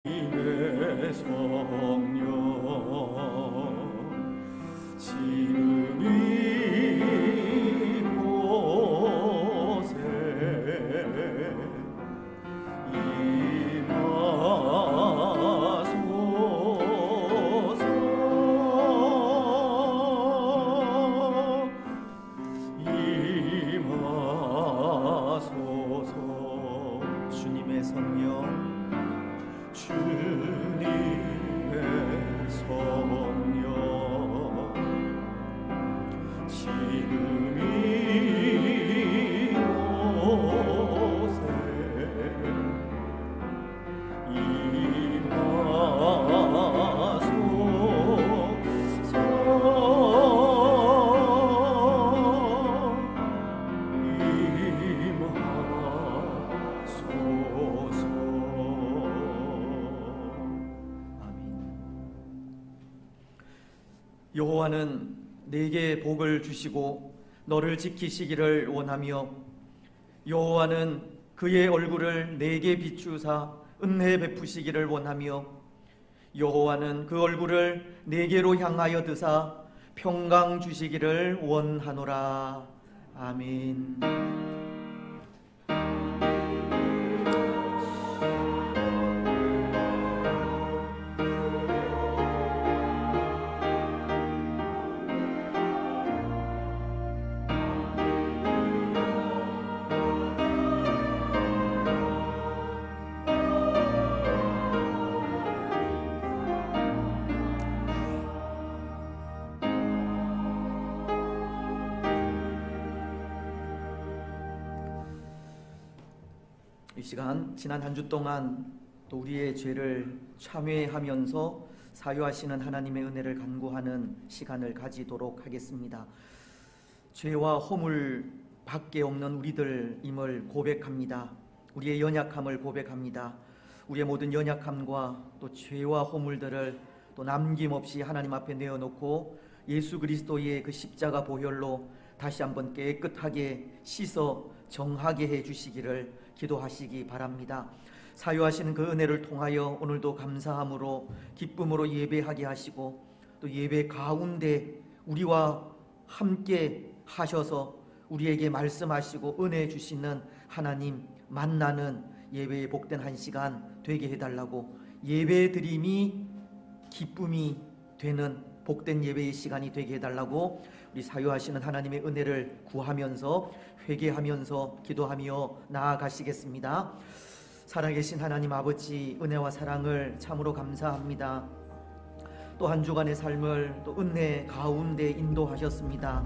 주님의 성령 지금 이곳에 임하소서. 주님의 성령 주님의 성령 지금 이곳에 여호와는 내게 복을 주시고 너를 지키시기를 원하며 여호와는 그의 얼굴을 내게 비추사 은혜 베푸시기를 원하며 여호와는 그 얼굴을 내게로 향하여 드사 평강 주시기를 원하노라. 아멘. 이 시간 지난 한 주 동안 또 우리의 죄를 참회하면서 사유하시는 하나님의 은혜를 간구하는 시간을 가지도록 하겠습니다. 죄와 허물 밖에 없는 우리들임을 고백합니다. 우리의 연약함을 고백합니다. 우리의 모든 연약함과 또 죄와 허물들을 또 남김없이 하나님 앞에 내어놓고 예수 그리스도의 그 십자가 보혈로 다시 한번 깨끗하게 씻어 정하게 해주시기를 기도하시기 바랍니다. 사유하시는 그 은혜를 통하여 오늘도 감사함으로 기쁨으로 예배하게 하시고 또 예배 가운데 우리와 함께 하셔서 우리에게 말씀하시고 은혜 주시는 하나님 만나는 예배의 복된 한 시간 되게 해달라고, 예배 드림이 기쁨이 되는 복된 예배의 시간이 되게 해달라고 우리 사유하시는 하나님의 은혜를 구하면서 회개하면서 기도하며 나아가시겠습니다. 살아계신 하나님 아버지, 은혜와 사랑을 참으로 감사합니다. 또 한 주간의 삶을 또 은혜 가운데 인도하셨습니다.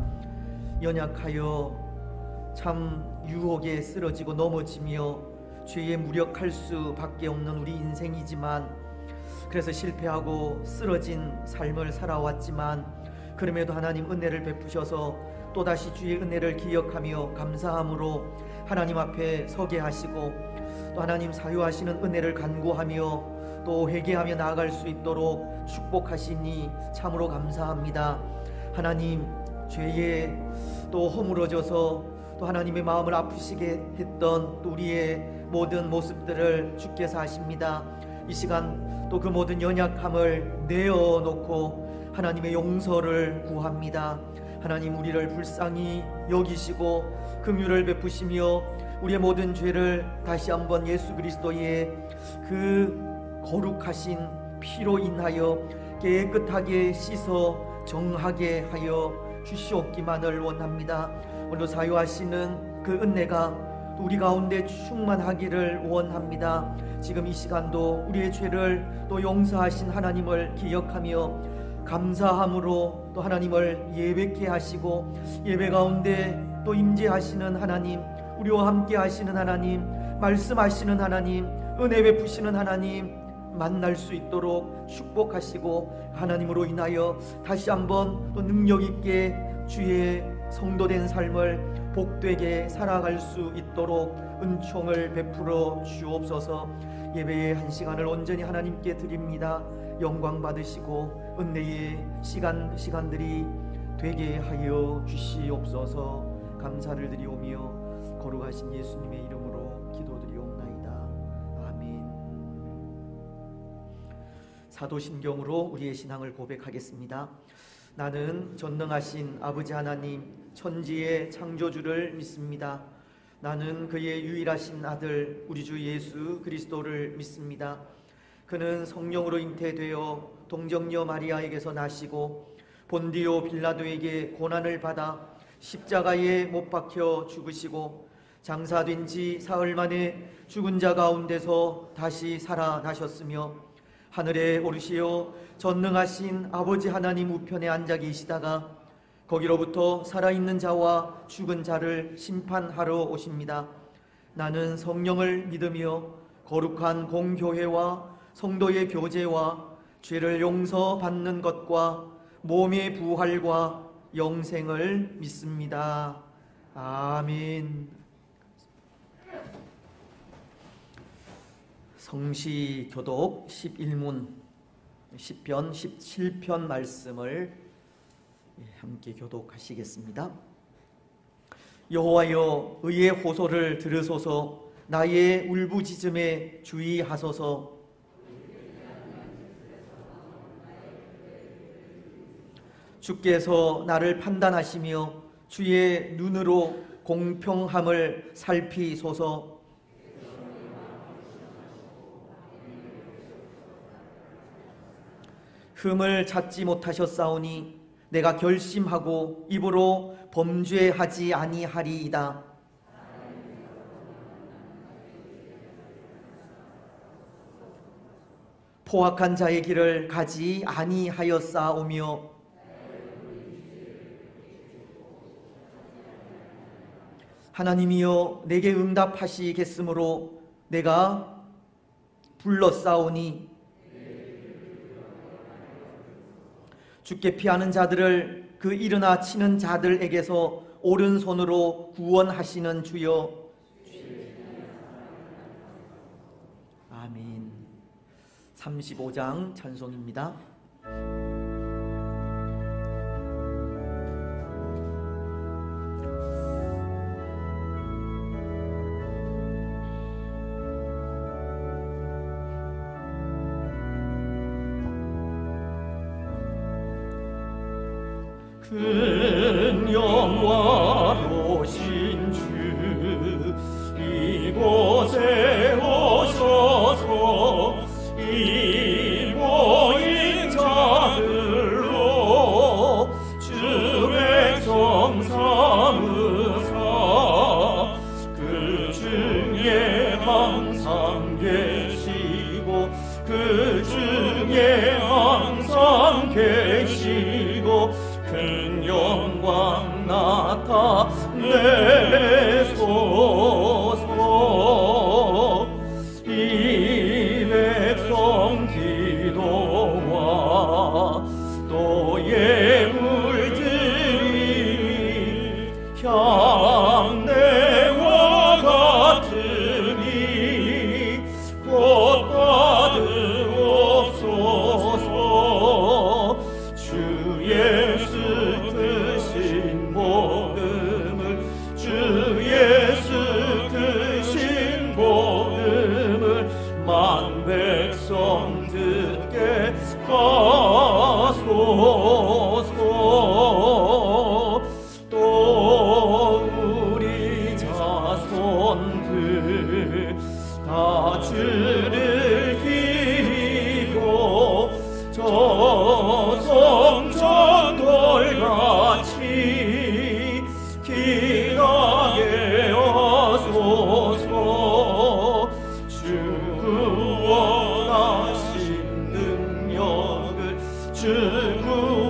연약하여 참 유혹에 쓰러지고 넘어지며 죄에 무력할 수밖에 없는 우리 인생이지만, 그래서 실패하고 쓰러진 삶을 살아왔지만 그럼에도 하나님 은혜를 베푸셔서 또다시 주의 은혜를 기억하며 감사함으로 하나님 앞에 서게 하시고 또 하나님 사유하시는 은혜를 간구하며 또 회개하며 나아갈 수 있도록 축복하시니 참으로 감사합니다. 하나님, 죄에 또 허물어져서 또 하나님의 마음을 아프시게 했던 또 우리의 모든 모습들을 주께서 아십니다. 이 시간 또 그 모든 연약함을 내어놓고 하나님의 용서를 구합니다. 하나님, 우리를 불쌍히 여기시고 긍휼을 베푸시며 우리의 모든 죄를 다시 한번 예수 그리스도의 그 거룩하신 피로 인하여 깨끗하게 씻어 정하게 하여 주시옵기만을 원합니다. 오늘 사유하시는 그 은혜가 우리 가운데 충만하기를 원합니다. 지금 이 시간도 우리의 죄를 또 용서하신 하나님을 기억하며 감사함으로 또 하나님을 예배케 하시고 예배 가운데 또 임재하시는 하나님, 우리와 함께 하시는 하나님, 말씀하시는 하나님, 은혜 베푸시는 하나님 만날 수 있도록 축복하시고 하나님으로 인하여 다시 한번 또 능력 있게 주의 성도된 삶을 복되게 살아갈 수 있도록 은총을 베풀어 주옵소서. 예배의 한 시간을 온전히 하나님께 드립니다. 영광 받으시고 은혜의 시간들이 되게 하여 주시옵소서. 감사를 드리오며 거룩하신 예수님의 이름으로 기도드리옵나이다. 아멘. 사도신경으로 우리의 신앙을 고백하겠습니다. 나는 전능하신 아버지 하나님 천지의 창조주를 믿습니다. 나는 그의 유일하신 아들 우리 주 예수 그리스도를 믿습니다. 그는 성령으로 잉태되어 동정녀 마리아에게서 나시고 본디오 빌라도에게 고난을 받아 십자가에 못 박혀 죽으시고 장사된 지 사흘 만에 죽은 자 가운데서 다시 살아나셨으며 하늘에 오르시어 전능하신 아버지 하나님 우편에 앉아 계시다가 거기로부터 살아있는 자와 죽은 자를 심판하러 오십니다. 나는 성령을 믿으며 거룩한 공교회와 성도의 교제와 죄를 용서받는 것과 몸의 부활과 영생을 믿습니다. 아멘. 성시교독 11문 10편 17편 말씀을 함께 교독하시겠습니다. 여호와여 의의 호소를 들으소서. 나의 울부짖음에 주의하소서. 주께서 나를 판단하시며 주의 눈으로 공평함을 살피소서. 흠을 찾지 못하셨사오니 내가 결심하고 입으로 범죄하지 아니하리이다. 포악한 자의 길을 가지 아니하였사오며 하나님이여 내게 응답하시겠으므로 내가 불렀사오니 주께 피하는 자들을 그 일어나 치는 자들에게서 오른손으로 구원하시는 주여. 아멘. 35장 찬송입니다. 큰 영화로신 주 이곳에 오셔서 이 모인 자들로 주 백성 삼으사 그 중에 항상 계시고 그 중에 항상 계시고 큰 영광 나타내소서. 이 백성 기도와 또 예물들이 향내와 같으니 곧 받으옵소서. 주 예수 크신 복음을 주 예수 크신 복음을 만 백성 듣게 하소서. 또 우리 자손들 다 주를 기리고 저 성전돌같이 기나게 하소서. 주 구원하신 능력을 주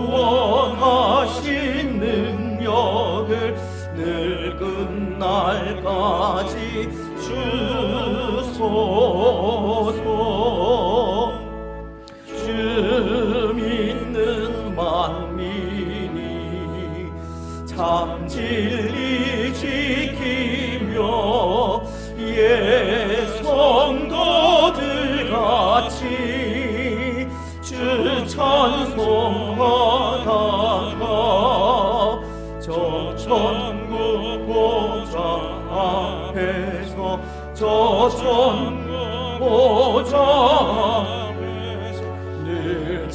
구원하신 능력을 늙은 날까지 주소서. 주 믿는 만민이 참 진리 지키며 예 성도들 같이 주 찬송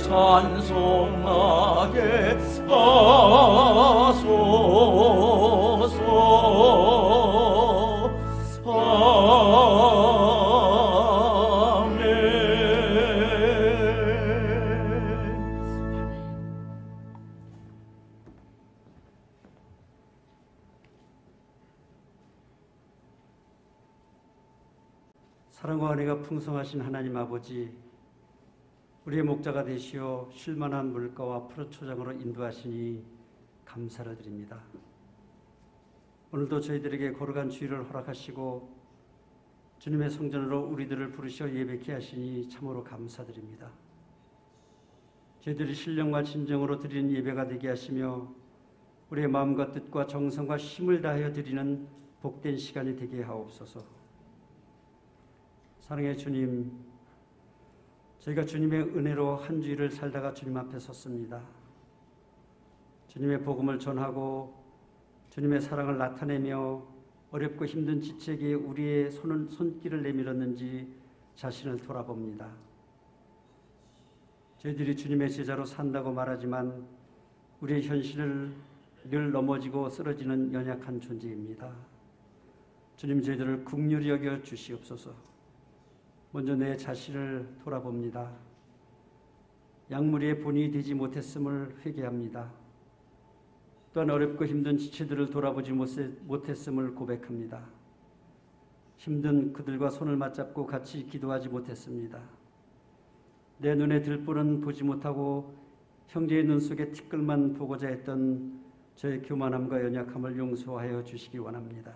찬송하게 하소서. 사랑과 은혜가 풍성하신 하나님 아버지, 우리의 목자가 되시어 쉴만한 물가와 푸른 초장으로 인도하시니 감사를 드립니다. 오늘도 저희들에게 거룩한 주일을 허락하시고 주님의 성전으로 우리들을 부르셔 예배케 하시니 참으로 감사드립니다. 저희들이 신령과 진정으로 드리는 예배가 되게 하시며 우리의 마음과 뜻과 정성과 힘을 다하여 드리는 복된 시간이 되게 하옵소서. 사랑의 주님, 저희가 주님의 은혜로 한 주일을 살다가 주님 앞에 섰습니다. 주님의 복음을 전하고 주님의 사랑을 나타내며 어렵고 힘든 지체기에 우리의 손길을 내밀었는지 자신을 돌아봅니다. 저희들이 주님의 제자로 산다고 말하지만 우리의 현실을 늘 넘어지고 쓰러지는 연약한 존재입니다. 주님, 저희들을 긍휼히 여겨 주시옵소서. 먼저 내 자신을 돌아봅니다. 약물의 본이 되지 못했음을 회개합니다. 또한 어렵고 힘든 지체들을 돌아보지 못했음을 고백합니다. 힘든 그들과 손을 맞잡고 같이 기도하지 못했습니다. 내 눈에 들보는 보지 못하고 형제의 눈 속에 티끌만 보고자 했던 저의 교만함과 연약함을 용서하여 주시기 원합니다.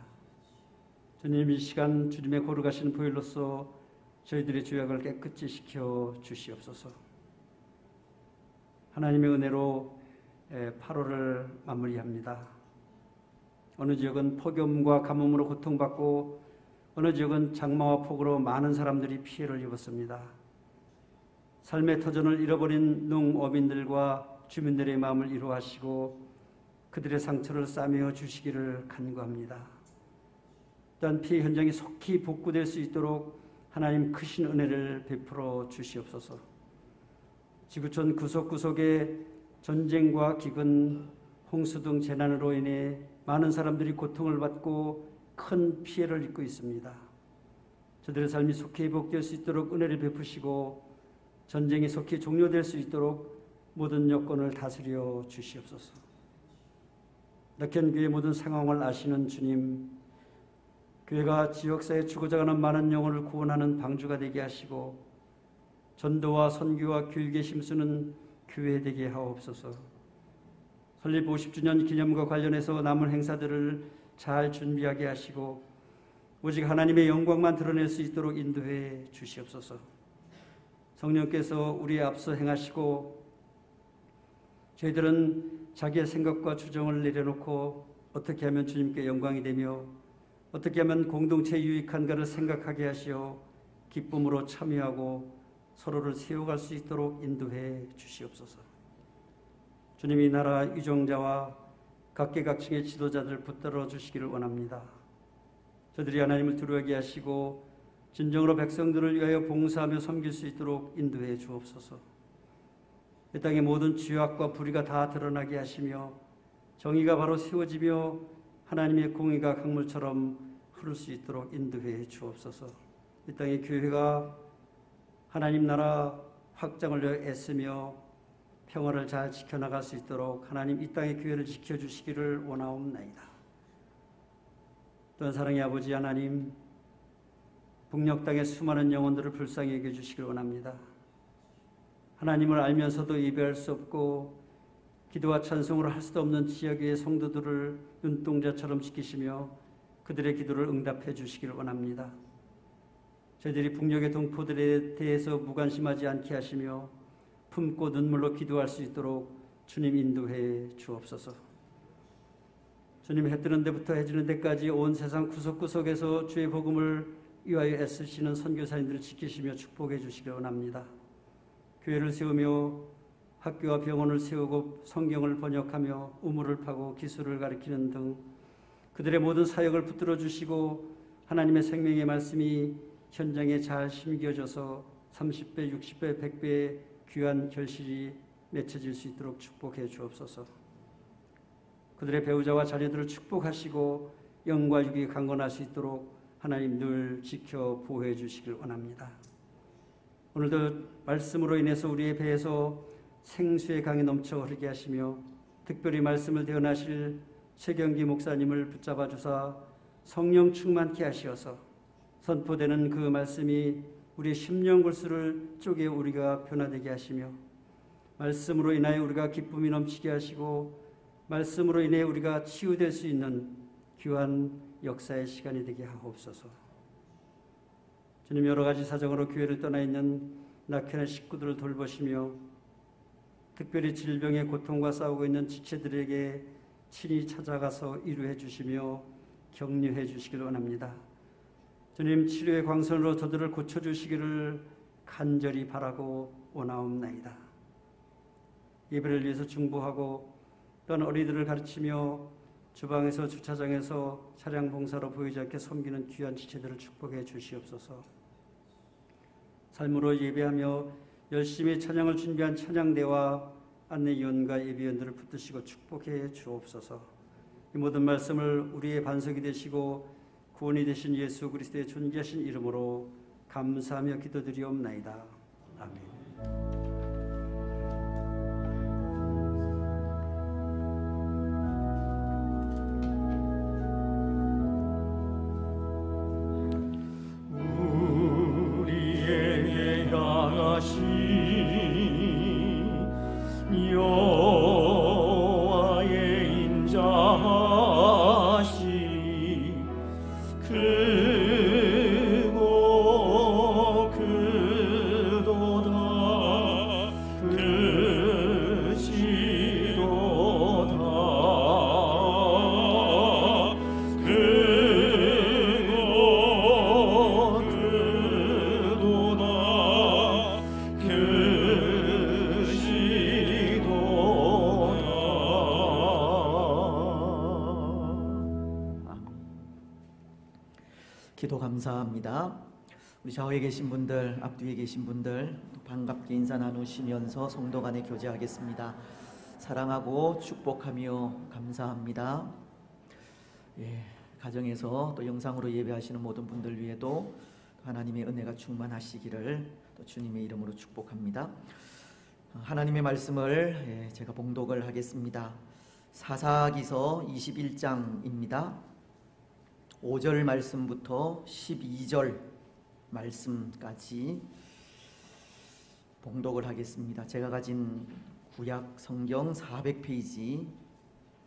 주님, 이 시간 주님의 거룩하신 보혈로서 저희들의 죄악을 깨끗이 시켜 주시옵소서. 하나님의 은혜로 8월을 마무리합니다. 어느 지역은 폭염과 가뭄으로 고통받고 어느 지역은 장마와 폭우로 많은 사람들이 피해를 입었습니다. 삶의 터전을 잃어버린 농어민들과 주민들의 마음을 위로하시고 그들의 상처를 싸매어 주시기를 간구합니다. 또한 피해 현장이 속히 복구될 수 있도록 하나님 크신 은혜를 베풀어 주시옵소서. 지구촌 구석구석에 전쟁과 기근, 홍수 등 재난으로 인해 많은 사람들이 고통을 받고 큰 피해를 입고 있습니다. 저들의 삶이 속히 회복될 수 있도록 은혜를 베푸시고 전쟁이 속히 종료될 수 있도록 모든 여건을 다스려 주시옵소서. 낙현교회 모든 상황을 아시는 주님, 교회가 지역사회에 죽어가는 많은 영혼을 구원하는 방주가 되게 하시고 전도와 선교와 교육에 힘쓰는 교회 되게 하옵소서. 설립 50주년 기념과 관련해서 남은 행사들을 잘 준비하게 하시고 오직 하나님의 영광만 드러낼 수 있도록 인도해 주시옵소서. 성령께서 우리의 앞서 행하시고 저희들은 자기의 생각과 주정을 내려놓고 어떻게 하면 주님께 영광이 되며 어떻게 하면 공동체에 유익한가를 생각하게 하시어 기쁨으로 참여하고 서로를 세워갈 수 있도록 인도해 주시옵소서. 주님이 나라 유정자와 각계각층의 지도자들 붙들어 주시기를 원합니다. 저들이 하나님을 두려워하게 하시고 진정으로 백성들을 위하여 봉사하며 섬길 수 있도록 인도해 주옵소서. 이 땅의 모든 죄악과 불의가 다 드러나게 하시며 정의가 바로 세워지며 하나님의 공의가 강물처럼 흐를 수 있도록 인도해 주옵소서. 이 땅의 교회가 하나님 나라 확장을 위해 애쓰며 평화를 잘 지켜나갈 수 있도록 하나님 이 땅의 교회를 지켜주시기를 원하옵나이다. 또한 사랑의 아버지 하나님, 북녘 땅의 수많은 영혼들을 불쌍히 여겨주시기를 원합니다. 하나님을 알면서도 예배할 수 없고 기도와 찬송을 할 수도 없는 지역의 성도들을 눈동자처럼 지키시며 그들의 기도를 응답해 주시기를 원합니다. 저희들이 북녘의 동포들에 대해서 무관심하지 않게 하시며 품고 눈물로 기도할 수 있도록 주님 인도해 주옵소서. 주님, 해 뜨는 데부터 해 지는 데까지 온 세상 구석구석에서 주의 복음을 위하여 애쓰시는 선교사님들을 지키시며 축복해 주시기 원합니다. 교회를 세우며 학교와 병원을 세우고 성경을 번역하며 우물을 파고 기술을 가르치는 등 그들의 모든 사역을 붙들어 주시고 하나님의 생명의 말씀이 현장에 잘 심겨져서 30배, 60배, 100배의 귀한 결실이 맺혀질 수 있도록 축복해 주옵소서. 그들의 배우자와 자녀들을 축복하시고 영과 육이 강건할 수 있도록 하나님 늘 지켜 보호해 주시길 원합니다. 오늘도 말씀으로 인해서 우리의 배에서 생수의 강이 넘쳐 흐르게 하시며 특별히 말씀을 대언하실 최경기 목사님을 붙잡아 주사 성령 충만케 하시어서 선포되는 그 말씀이 우리의 심령골수를 쪼개 우리가 변화되게 하시며 말씀으로 인하여 우리가 기쁨이 넘치게 하시고 말씀으로 인해 우리가 치유될 수 있는 귀한 역사의 시간이 되게 하옵소서. 주님, 여러 가지 사정으로 교회를 떠나 있는 낙현의 식구들을 돌보시며 특별히 질병의 고통과 싸우고 있는 지체들에게 친히 찾아가서 위로해 주시며 격려해 주시길 원합니다. 주님, 치료의 광선으로 저들을 고쳐주시기를 간절히 바라고 원하옵나이다. 예배를 위해서 중보하고 또한 어린이들을 가르치며 주방에서 주차장에서 차량 봉사로 보이지 않게 섬기는 귀한 지체들을 축복해 주시옵소서. 삶으로 예배하며 열심히 찬양을 준비한 찬양대와 안내위원과 예비위원들을 붙드시고 축복해 주옵소서. 이 모든 말씀을 우리의 반석이 되시고 구원이 되신 예수 그리스도의 존귀하신 이름으로 감사하며 기도드리옵나이다. 아멘. 우리에게 향하신 여호와의 인자하시 크고 크도다 크시도다 크고 크도다 기도 감사합니다. 우리 좌우에 계신 분들, 앞뒤에 계신 분들 반갑게 인사 나누시면서 성도 간에 교제하겠습니다. 사랑하고 축복하며 감사합니다. 가정에서 또 영상으로 예배하시는 모든 분들 위에도 하나님의 은혜가 충만하시기를 또 주님의 이름으로 축복합니다. 하나님의 말씀을 제가 봉독을 하겠습니다. 사사기서 21장입니다. 5절 말씀부터 12절 말씀까지 봉독을 하겠습니다. 제가 가진 구약 성경 400페이지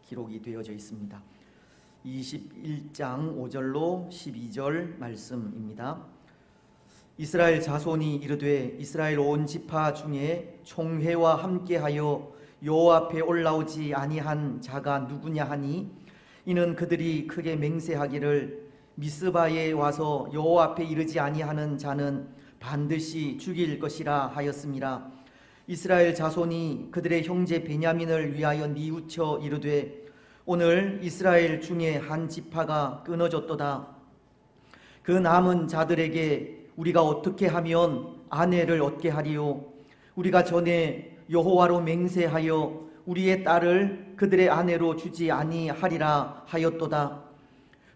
기록이 되어져 있습니다. 21장 5절로 12절 말씀입니다. 이스라엘 자손이 이르되 이스라엘 온 지파 중에 총회와 함께하여 여호와 앞에 올라오지 아니한 자가 누구냐 하니 이는 그들이 크게 맹세하기를 미스바에 와서 여호와 앞에 이르지 아니하는 자는 반드시 죽일 것이라 하였음이라. 이스라엘 자손이 그들의 형제 베냐민을 위하여 뉘우쳐 이르되 오늘 이스라엘 중에 한 지파가 끊어졌도다. 그 남은 자들에게 우리가 어떻게 하면 아내를 얻게 하리요? 우리가 전에 여호와로 맹세하여 우리의 딸을 그들의 아내로 주지 아니하리라 하였도다.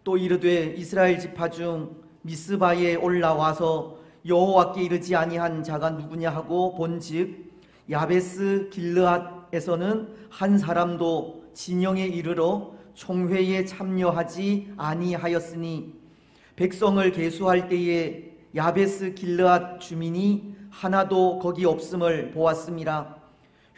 또 이르되 이스라엘 지파 중 미스바에 올라와서 여호와께 이르지 아니한 자가 누구냐 하고 본즉 야베스 길르앗에서는 한 사람도 진영에 이르러 총회에 참여하지 아니하였으니 백성을 계수할 때에 야베스 길르앗 주민이 하나도 거기 없음을 보았음이라.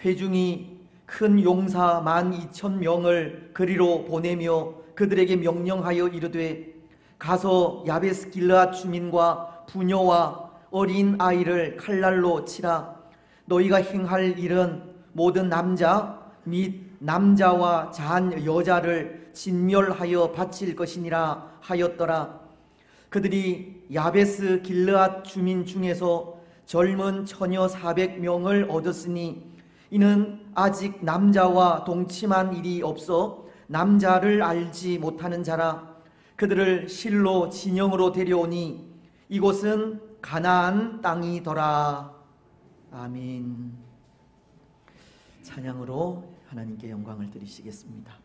회중이 큰 용사 12,000명을 그리로 보내며 그들에게 명령하여 이르되 가서 야베스 길르앗 주민과 부녀와 어린 아이를 칼날로 치라. 너희가 행할 일은 모든 남자 및 남자와 자한 여자를 진멸하여 바칠 것이니라 하였더라. 그들이 야베스 길르앗 주민 중에서 젊은 처녀 400명을 얻었으니 이는 아직 남자와 동침한 일이 없어 남자를 알지 못하는 자라. 그들을 실로 진영으로 데려오니 이곳은 가나안 땅이더라. 아멘. 찬양으로 하나님께 영광을 드리시겠습니다.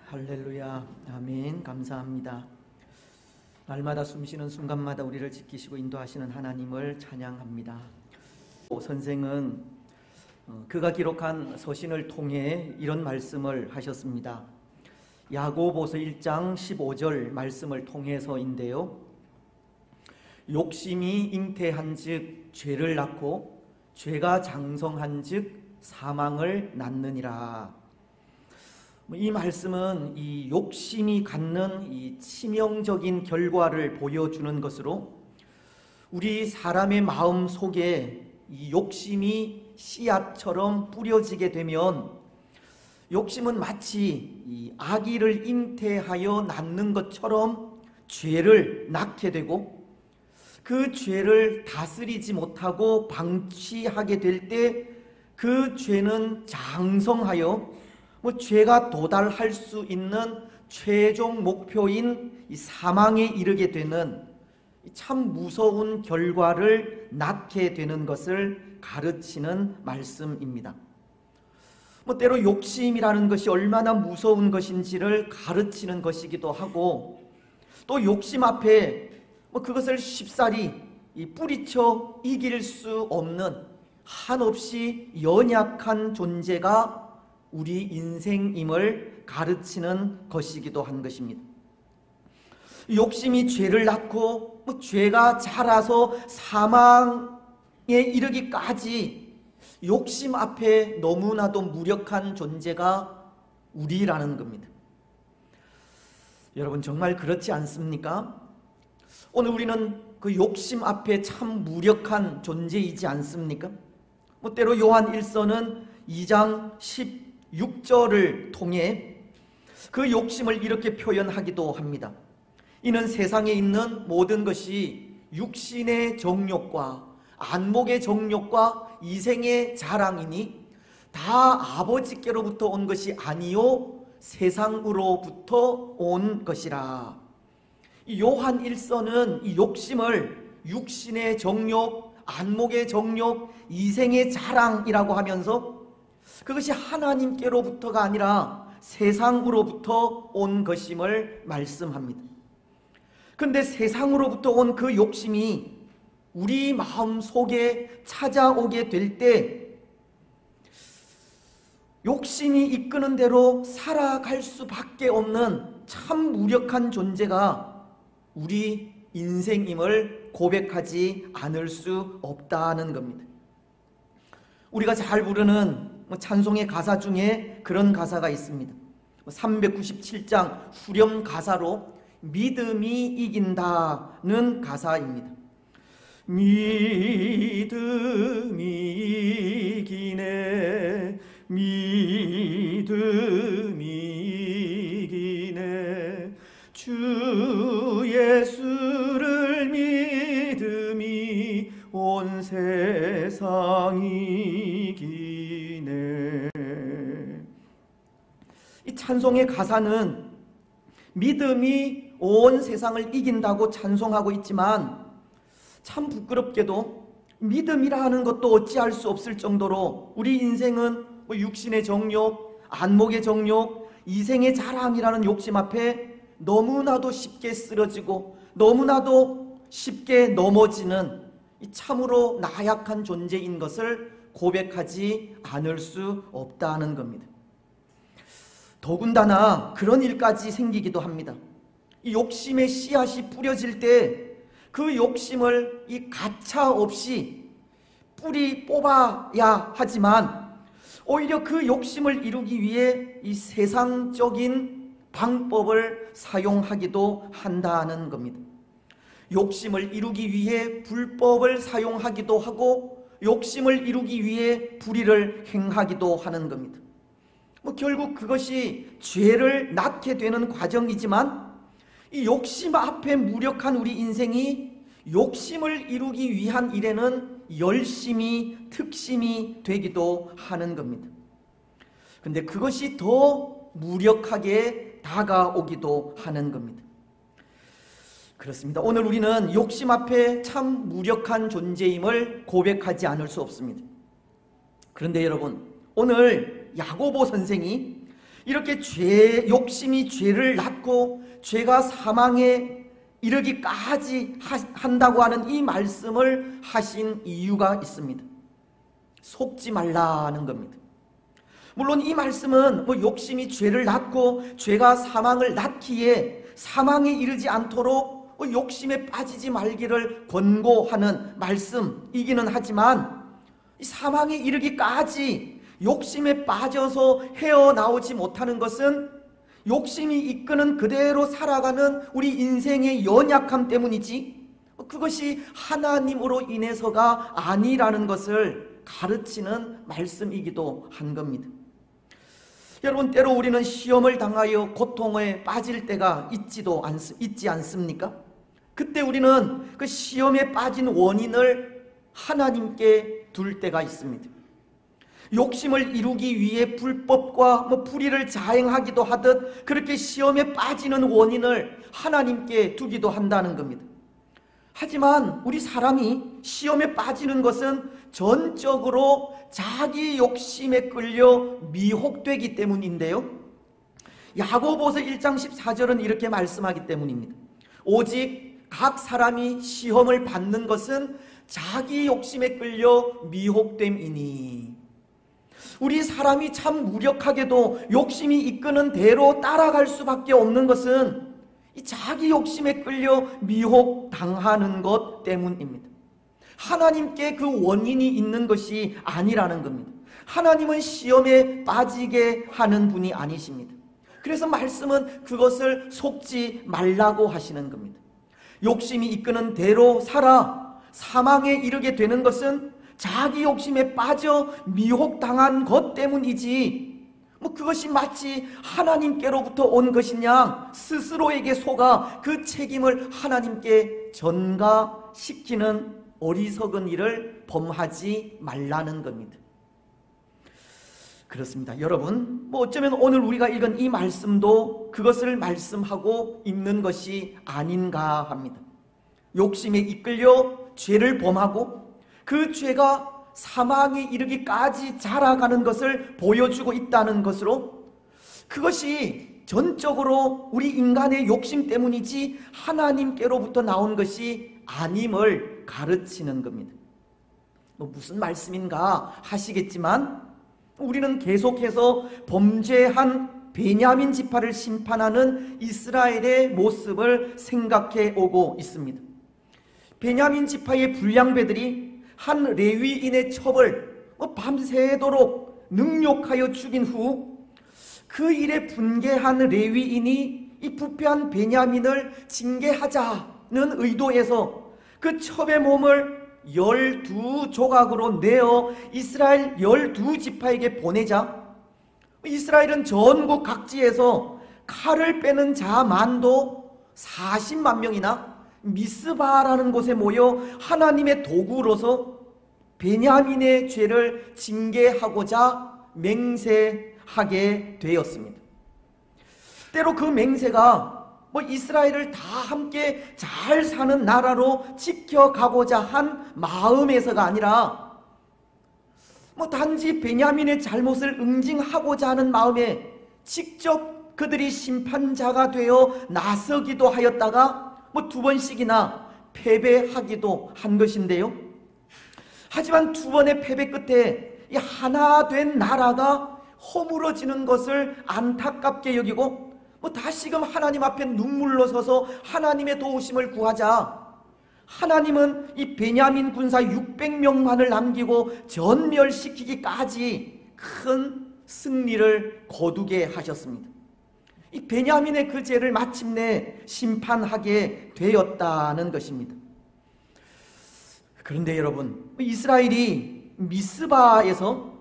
할렐루야, 아멘. 감사합니다. 날마다 숨쉬는 순간마다 우리를 지키시고 인도하시는 하나님을 찬양합니다. 선생은 그가 기록한 서신을 통해 이런 말씀을 하셨습니다. 야고보서 1장 15절 말씀을 통해서인데요, 욕심이 잉태한즉 죄를 낳고 죄가 장성한즉 사망을 낳느니라. 이 말씀은 이 욕심이 갖는 이 치명적인 결과를 보여주는 것으로, 우리 사람의 마음 속에 이 욕심이 씨앗처럼 뿌려지게 되면 욕심은 마치 이 아기를 잉태하여 낳는 것처럼 죄를 낳게 되고, 그 죄를 다스리지 못하고 방치하게 될 때 그 죄는 장성하여 죄가 도달할 수 있는 최종 목표인 이 사망에 이르게 되는 참 무서운 결과를 낳게 되는 것을 가르치는 말씀입니다. 때로 욕심이라는 것이 얼마나 무서운 것인지를 가르치는 것이기도 하고, 또 욕심 앞에 그것을 쉽사리 뿌리쳐 이길 수 없는 한없이 연약한 존재가 우리 인생임을 가르치는 것이기도 한 것입니다. 욕심이 죄를 낳고 죄가 자라서 사망에 이르기까지 욕심 앞에 너무나도 무력한 존재가 우리라는 겁니다. 여러분, 정말 그렇지 않습니까? 오늘 우리는 그 욕심 앞에 참 무력한 존재이지 않습니까? 때로 요한 1서는 2장 16절을 통해 그 욕심을 이렇게 표현하기도 합니다. 이는 세상에 있는 모든 것이 육신의 정욕과 안목의 정욕과 이생의 자랑이니 다 아버지께로부터 온 것이 아니요 세상으로부터 온 것이라. 이 요한 1서는 이 욕심을 육신의 정욕, 안목의 정욕, 이생의 자랑이라고 하면서 그것이 하나님께로부터가 아니라 세상으로부터 온 것임을 말씀합니다. 그런데 세상으로부터 온 그 욕심이 우리 마음 속에 찾아오게 될 때 욕심이 이끄는 대로 살아갈 수밖에 없는 참 무력한 존재가 우리 인생임을 고백하지 않을 수 없다는 겁니다. 우리가 잘 부르는 찬송의 가사 중에 그런 가사가 있습니다. 397장 후렴 가사로 믿음이 이긴다는 가사입니다. 믿음이 이기네 믿음이 이기네 주 예수를 믿음이 온 세상이 이기네. 이 찬송의 가사는 믿음이 온 세상을 이긴다고 찬송하고 있지만 참 부끄럽게도 믿음이라 하는 것도 어찌할 수 없을 정도로 우리 인생은 육신의 정욕, 안목의 정욕, 이생의 자랑이라는 욕심 앞에 너무나도 쉽게 쓰러지고 너무나도 쉽게 넘어지는 참으로 나약한 존재인 것을 고백하지 않을 수 없다는 겁니다. 더군다나 그런 일까지 생기기도 합니다. 이 욕심의 씨앗이 뿌려질 때 그 욕심을 이 가차 없이 뿌리 뽑아야 하지만 오히려 그 욕심을 이루기 위해 이 세상적인 방법을 사용하기도 한다는 겁니다. 욕심을 이루기 위해 불법을 사용하기도 하고 욕심을 이루기 위해 불의를 행하기도 하는 겁니다. 결국 그것이 죄를 낳게 되는 과정이지만 이 욕심 앞에 무력한 우리 인생이 욕심을 이루기 위한 일에는 열심히 특심이 되기도 하는 겁니다. 근데 그것이 더 무력하게 다가오기도 하는 겁니다. 그렇습니다. 오늘 우리는 욕심 앞에 참 무력한 존재임을 고백하지 않을 수 없습니다. 그런데 여러분, 오늘 야고보 선생이 이렇게 욕심이 죄를 낳고 죄가 사망에 이르기까지 한다고 하는 이 말씀을 하신 이유가 있습니다. 속지 말라는 겁니다. 물론 이 말씀은 욕심이 죄를 낳고 죄가 사망을 낳기에 사망에 이르지 않도록 욕심에 빠지지 말기를 권고하는 말씀이기는 하지만 사망에 이르기까지 욕심에 빠져서 헤어나오지 못하는 것은 욕심이 이끄는 그대로 살아가는 우리 인생의 연약함 때문이지 그것이 하나님으로 인해서가 아니라는 것을 가르치는 말씀이기도 한 겁니다. 여러분, 때로 우리는 시험을 당하여 고통에 빠질 때가 있지 않습니까? 그때 우리는 그 시험에 빠진 원인을 하나님께 둘 때가 있습니다. 욕심을 이루기 위해 불법과 불의를 자행하기도 하듯 그렇게 시험에 빠지는 원인을 하나님께 두기도 한다는 겁니다. 하지만 우리 사람이 시험에 빠지는 것은 전적으로 자기 욕심에 끌려 미혹되기 때문인데요. 야고보서 1장 14절은 이렇게 말씀하기 때문입니다. 오직 각 사람이 시험을 받는 것은 자기 욕심에 끌려 미혹됨이니. 우리 사람이 참 무력하게도 욕심이 이끄는 대로 따라갈 수밖에 없는 것은 이 자기 욕심에 끌려 미혹당하는 것 때문입니다. 하나님께 그 원인이 있는 것이 아니라는 겁니다. 하나님은 시험에 빠지게 하는 분이 아니십니다. 그래서 말씀은 그것을 속지 말라고 하시는 겁니다. 욕심이 이끄는 대로 살아 사망에 이르게 되는 것은 자기 욕심에 빠져 미혹당한 것 때문이지 그것이 마치 하나님께로부터 온 것이냐 스스로에게 속아 그 책임을 하나님께 전가시키는 어리석은 일을 범하지 말라는 겁니다. 그렇습니다. 여러분, 어쩌면 오늘 우리가 읽은 이 말씀도 그것을 말씀하고 있는 것이 아닌가 합니다. 욕심에 이끌려 죄를 범하고 그 죄가 사망에 이르기까지 자라가는 것을 보여주고 있다는 것으로, 그것이 전적으로 우리 인간의 욕심 때문이지 하나님께로부터 나온 것이 아님을 가르치는 겁니다. 무슨 말씀인가 하시겠지만, 우리는 계속해서 범죄한 베냐민 지파를 심판하는 이스라엘의 모습을 생각해 오고 있습니다. 베냐민 지파의 불량배들이 한 레위인의 첩을 밤새도록 능욕하여 죽인 후 그 일에 분개한 레위인이 이 부패한 베냐민을 징계하자는 의도에서 그 첩의 몸을 12조각으로 내어 이스라엘 12지파에게 보내자, 이스라엘은 전국 각지에서 칼을 빼는 자만도 40만 명이나 미스바라는 곳에 모여 하나님의 도구로서 베냐민의 죄를 징계하고자 맹세하게 되었습니다. 때로 그 맹세가 이스라엘을 다 함께 잘 사는 나라로 지켜가고자 한 마음에서가 아니라 단지 베냐민의 잘못을 응징하고자 하는 마음에 직접 그들이 심판자가 되어 나서기도 하였다가 두 번씩이나 패배하기도 한 것인데요. 하지만 두 번의 패배 끝에 이 하나 된 나라가 허물어지는 것을 안타깝게 여기고 다시금 하나님 앞에 눈물로 서서 하나님의 도우심을 구하자, 하나님은 이 베냐민 군사 600명만을 남기고 전멸시키기까지 큰 승리를 거두게 하셨습니다. 이 베냐민의 그 죄를 마침내 심판하게 되었다는 것입니다. 그런데 여러분, 이스라엘이 미스바에서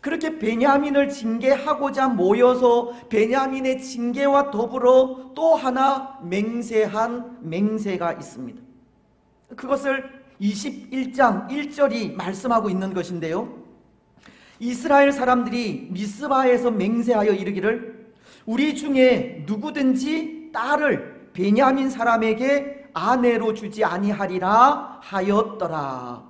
그렇게 베냐민을 징계하고자 모여서 베냐민의 징계와 더불어 또 하나 맹세한 맹세가 있습니다. 그것을 21장 1절이 말씀하고 있는 것인데요, 이스라엘 사람들이 미스바에서 맹세하여 이르기를 우리 중에 누구든지 딸을 베냐민 사람에게 아내로 주지 아니하리라 하였더라.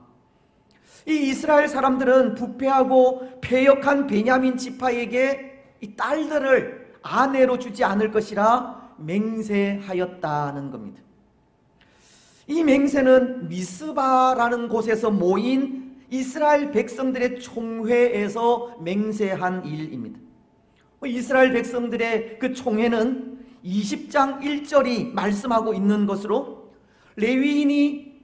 이 이스라엘 사람들은 부패하고 패역한 베냐민 지파에게 이 딸들을 아내로 주지 않을 것이라 맹세하였다는 겁니다. 이 맹세는 미스바라는 곳에서 모인 이스라엘 백성들의 총회에서 맹세한 일입니다. 이스라엘 백성들의 그 총회는 20장 1절이 말씀하고 있는 것으로, 레위인이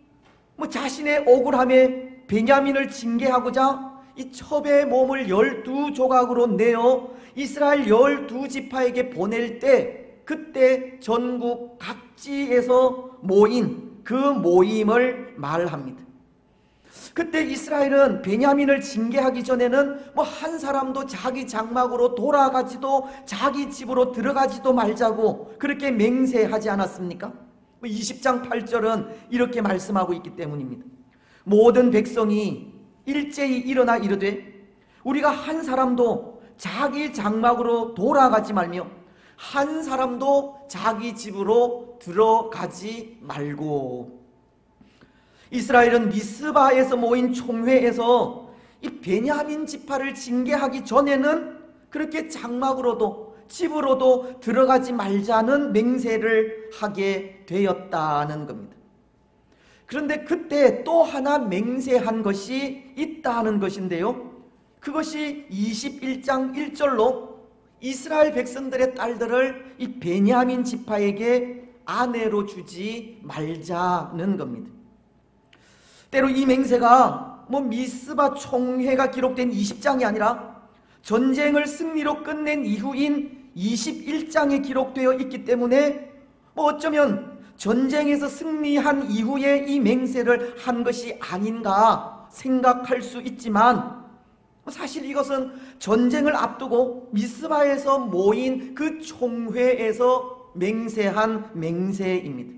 자신의 억울함에 베냐민을 징계하고자 이 첩의 몸을 12조각으로 내어 이스라엘 12지파에게 보낼 때, 그때 전국 각지에서 모인 그 모임을 말합니다. 그때 이스라엘은 베냐민을 징계하기 전에는 한 사람도 자기 장막으로 돌아가지도 자기 집으로 들어가지도 말자고 그렇게 맹세하지 않았습니까? 20장 8절은 이렇게 말씀하고 있기 때문입니다. 모든 백성이 일제히 일어나 이르되 우리가 한 사람도 자기 장막으로 돌아가지 말며 한 사람도 자기 집으로 들어가지 말고. 이스라엘은 미스바에서 모인 총회에서 이 베냐민 지파를 징계하기 전에는 그렇게 장막으로도 집으로도 들어가지 말자는 맹세를 하게 되었다는 겁니다. 그런데 그때 또 하나 맹세한 것이 있다는 것인데요, 그것이 21장 1절로 이스라엘 백성들의 딸들을 이 베냐민 지파에게 아내로 주지 말자는 겁니다. 때로 이 맹세가 미스바 총회가 기록된 20장이 아니라 전쟁을 승리로 끝낸 이후인 21장에 기록되어 있기 때문에 어쩌면 전쟁에서 승리한 이후에 이 맹세를 한 것이 아닌가 생각할 수 있지만, 사실 이것은 전쟁을 앞두고 미스바에서 모인 그 총회에서 맹세한 맹세입니다.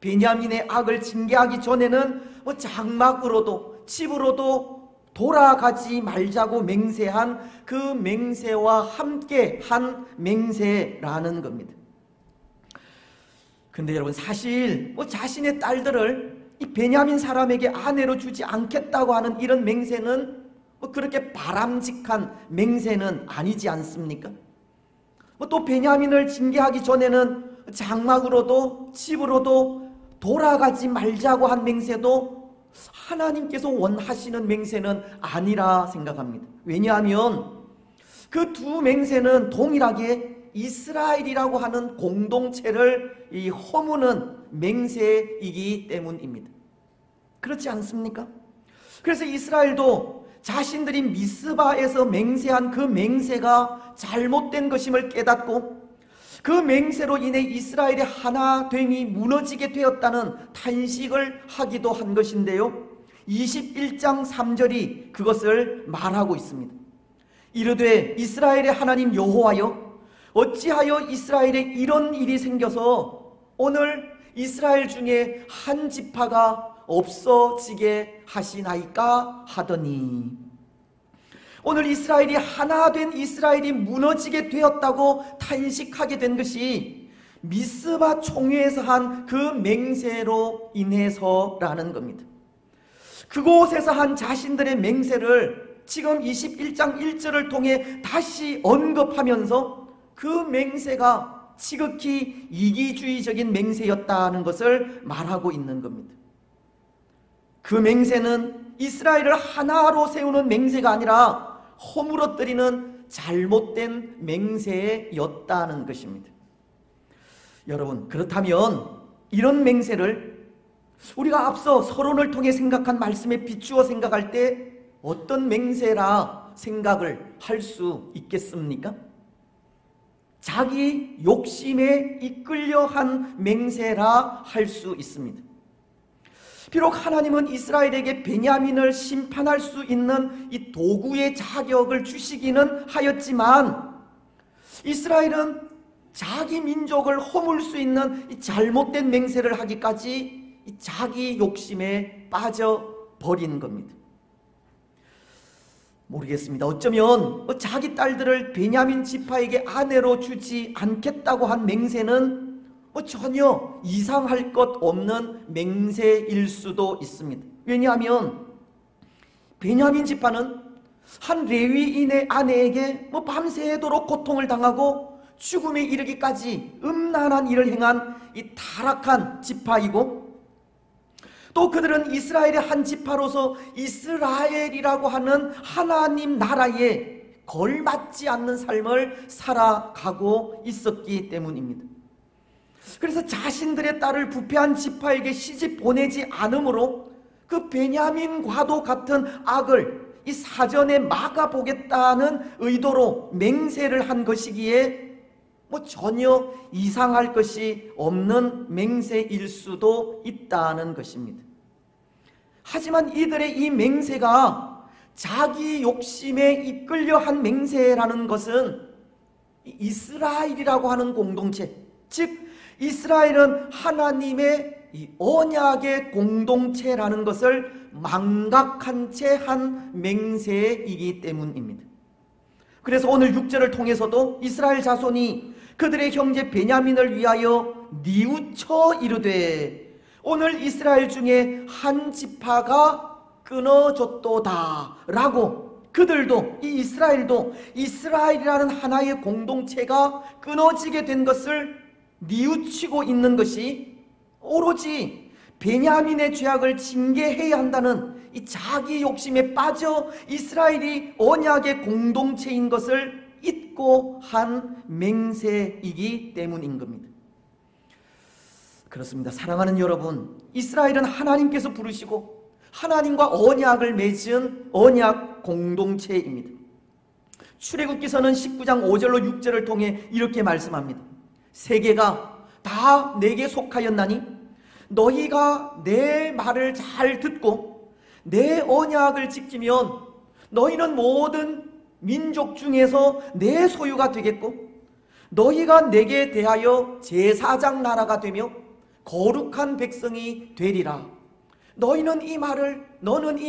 베냐민의 악을 징계하기 전에는 장막으로도 집으로도 돌아가지 말자고 맹세한 그 맹세와 함께 한 맹세라는 겁니다. 근데 여러분, 사실 자신의 딸들을 이 베냐민 사람에게 아내로 주지 않겠다고 하는 이런 맹세는 그렇게 바람직한 맹세는 아니지 않습니까? 또 베냐민을 징계하기 전에는 장막으로도 집으로도 돌아가지 말자고 한 맹세도 하나님께서 원하시는 맹세는 아니라 생각합니다. 왜냐하면 그 두 맹세는 동일하게 이스라엘이라고 하는 공동체를 허무는 맹세이기 때문입니다. 그렇지 않습니까? 그래서 이스라엘도 자신들이 미스바에서 맹세한 그 맹세가 잘못된 것임을 깨닫고 그 맹세로 인해 이스라엘의 하나됨이 무너지게 되었다는 탄식을 하기도 한 것인데요, 21장 3절이 그것을 말하고 있습니다. 이르되 이스라엘의 하나님 여호와여, 어찌하여 이스라엘에 이런 일이 생겨서 오늘 이스라엘 중에 한 지파가 없어지게 하시나이까 하더니, 오늘 이스라엘이 하나 된 이스라엘이 무너지게 되었다고 탄식하게 된 것이 미스바 총회에서 한 그 맹세로 인해서라는 겁니다. 그곳에서 한 자신들의 맹세를 지금 21장 1절을 통해 다시 언급하면서 그 맹세가 지극히 이기주의적인 맹세였다는 것을 말하고 있는 겁니다. 그 맹세는 이스라엘을 하나로 세우는 맹세가 아니라 허물어뜨리는 잘못된 맹세였다는 것입니다. 여러분, 그렇다면 이런 맹세를 우리가 앞서 서론을 통해 생각한 말씀에 비추어 생각할 때 어떤 맹세라 생각을 할 수 있겠습니까? 자기 욕심에 이끌려 한 맹세라 할 수 있습니다. 비록 하나님은 이스라엘에게 베냐민을 심판할 수 있는 이 도구의 자격을 주시기는 하였지만, 이스라엘은 자기 민족을 허물 수 있는 이 잘못된 맹세를 하기까지 이 자기 욕심에 빠져버린 겁니다. 모르겠습니다. 어쩌면 자기 딸들을 베냐민 지파에게 아내로 주지 않겠다고 한 맹세는 전혀 이상할 것 없는 맹세일 수도 있습니다. 왜냐하면 베냐민 지파는 한 레위인의 아내에게 밤새도록 고통을 당하고 죽음에 이르기까지 음란한 일을 행한 이 타락한 지파이고, 또 그들은 이스라엘의 한 지파로서 이스라엘이라고 하는 하나님 나라에 걸맞지 않는 삶을 살아가고 있었기 때문입니다. 그래서 자신들의 딸을 부패한 지파에게 시집 보내지 않으므로 그 베냐민과도 같은 악을 이 사전에 막아보겠다는 의도로 맹세를 한 것이기에 전혀 이상할 것이 없는 맹세일 수도 있다는 것입니다. 하지만 이들의 이 맹세가 자기 욕심에 이끌려 한 맹세라는 것은 이스라엘이라고 하는 공동체, 즉 이스라엘은 하나님의 이 언약의 공동체라는 것을 망각한 채 한 맹세이기 때문입니다. 그래서 오늘 6절을 통해서도 이스라엘 자손이 그들의 형제 베냐민을 위하여 뉘우쳐 이르되 오늘 이스라엘 중에 한 지파가 끊어졌도다 라고, 그들도 이 이스라엘도 이스라엘이라는 하나의 공동체가 끊어지게 된 것을 뉘우치고 있는 것이 오로지 베냐민의 죄악을 징계해야 한다는 이 자기 욕심에 빠져 이스라엘이 언약의 공동체인 것을 잊고 한 맹세이기 때문인 겁니다. 그렇습니다. 사랑하는 여러분, 이스라엘은 하나님께서 부르시고 하나님과 언약을 맺은 언약 공동체입니다. 출애굽기서는 19장 5절로 6절을 통해 이렇게 말씀합니다. 세계가 다 내게 속하였나니 너희가 내 말을 잘 듣고 내 언약을 지키면 너희는 모든 민족 중에서 내 소유가 되겠고 너희가 내게 대하여 제사장 나라가 되며 거룩한 백성이 되리라. 너는 이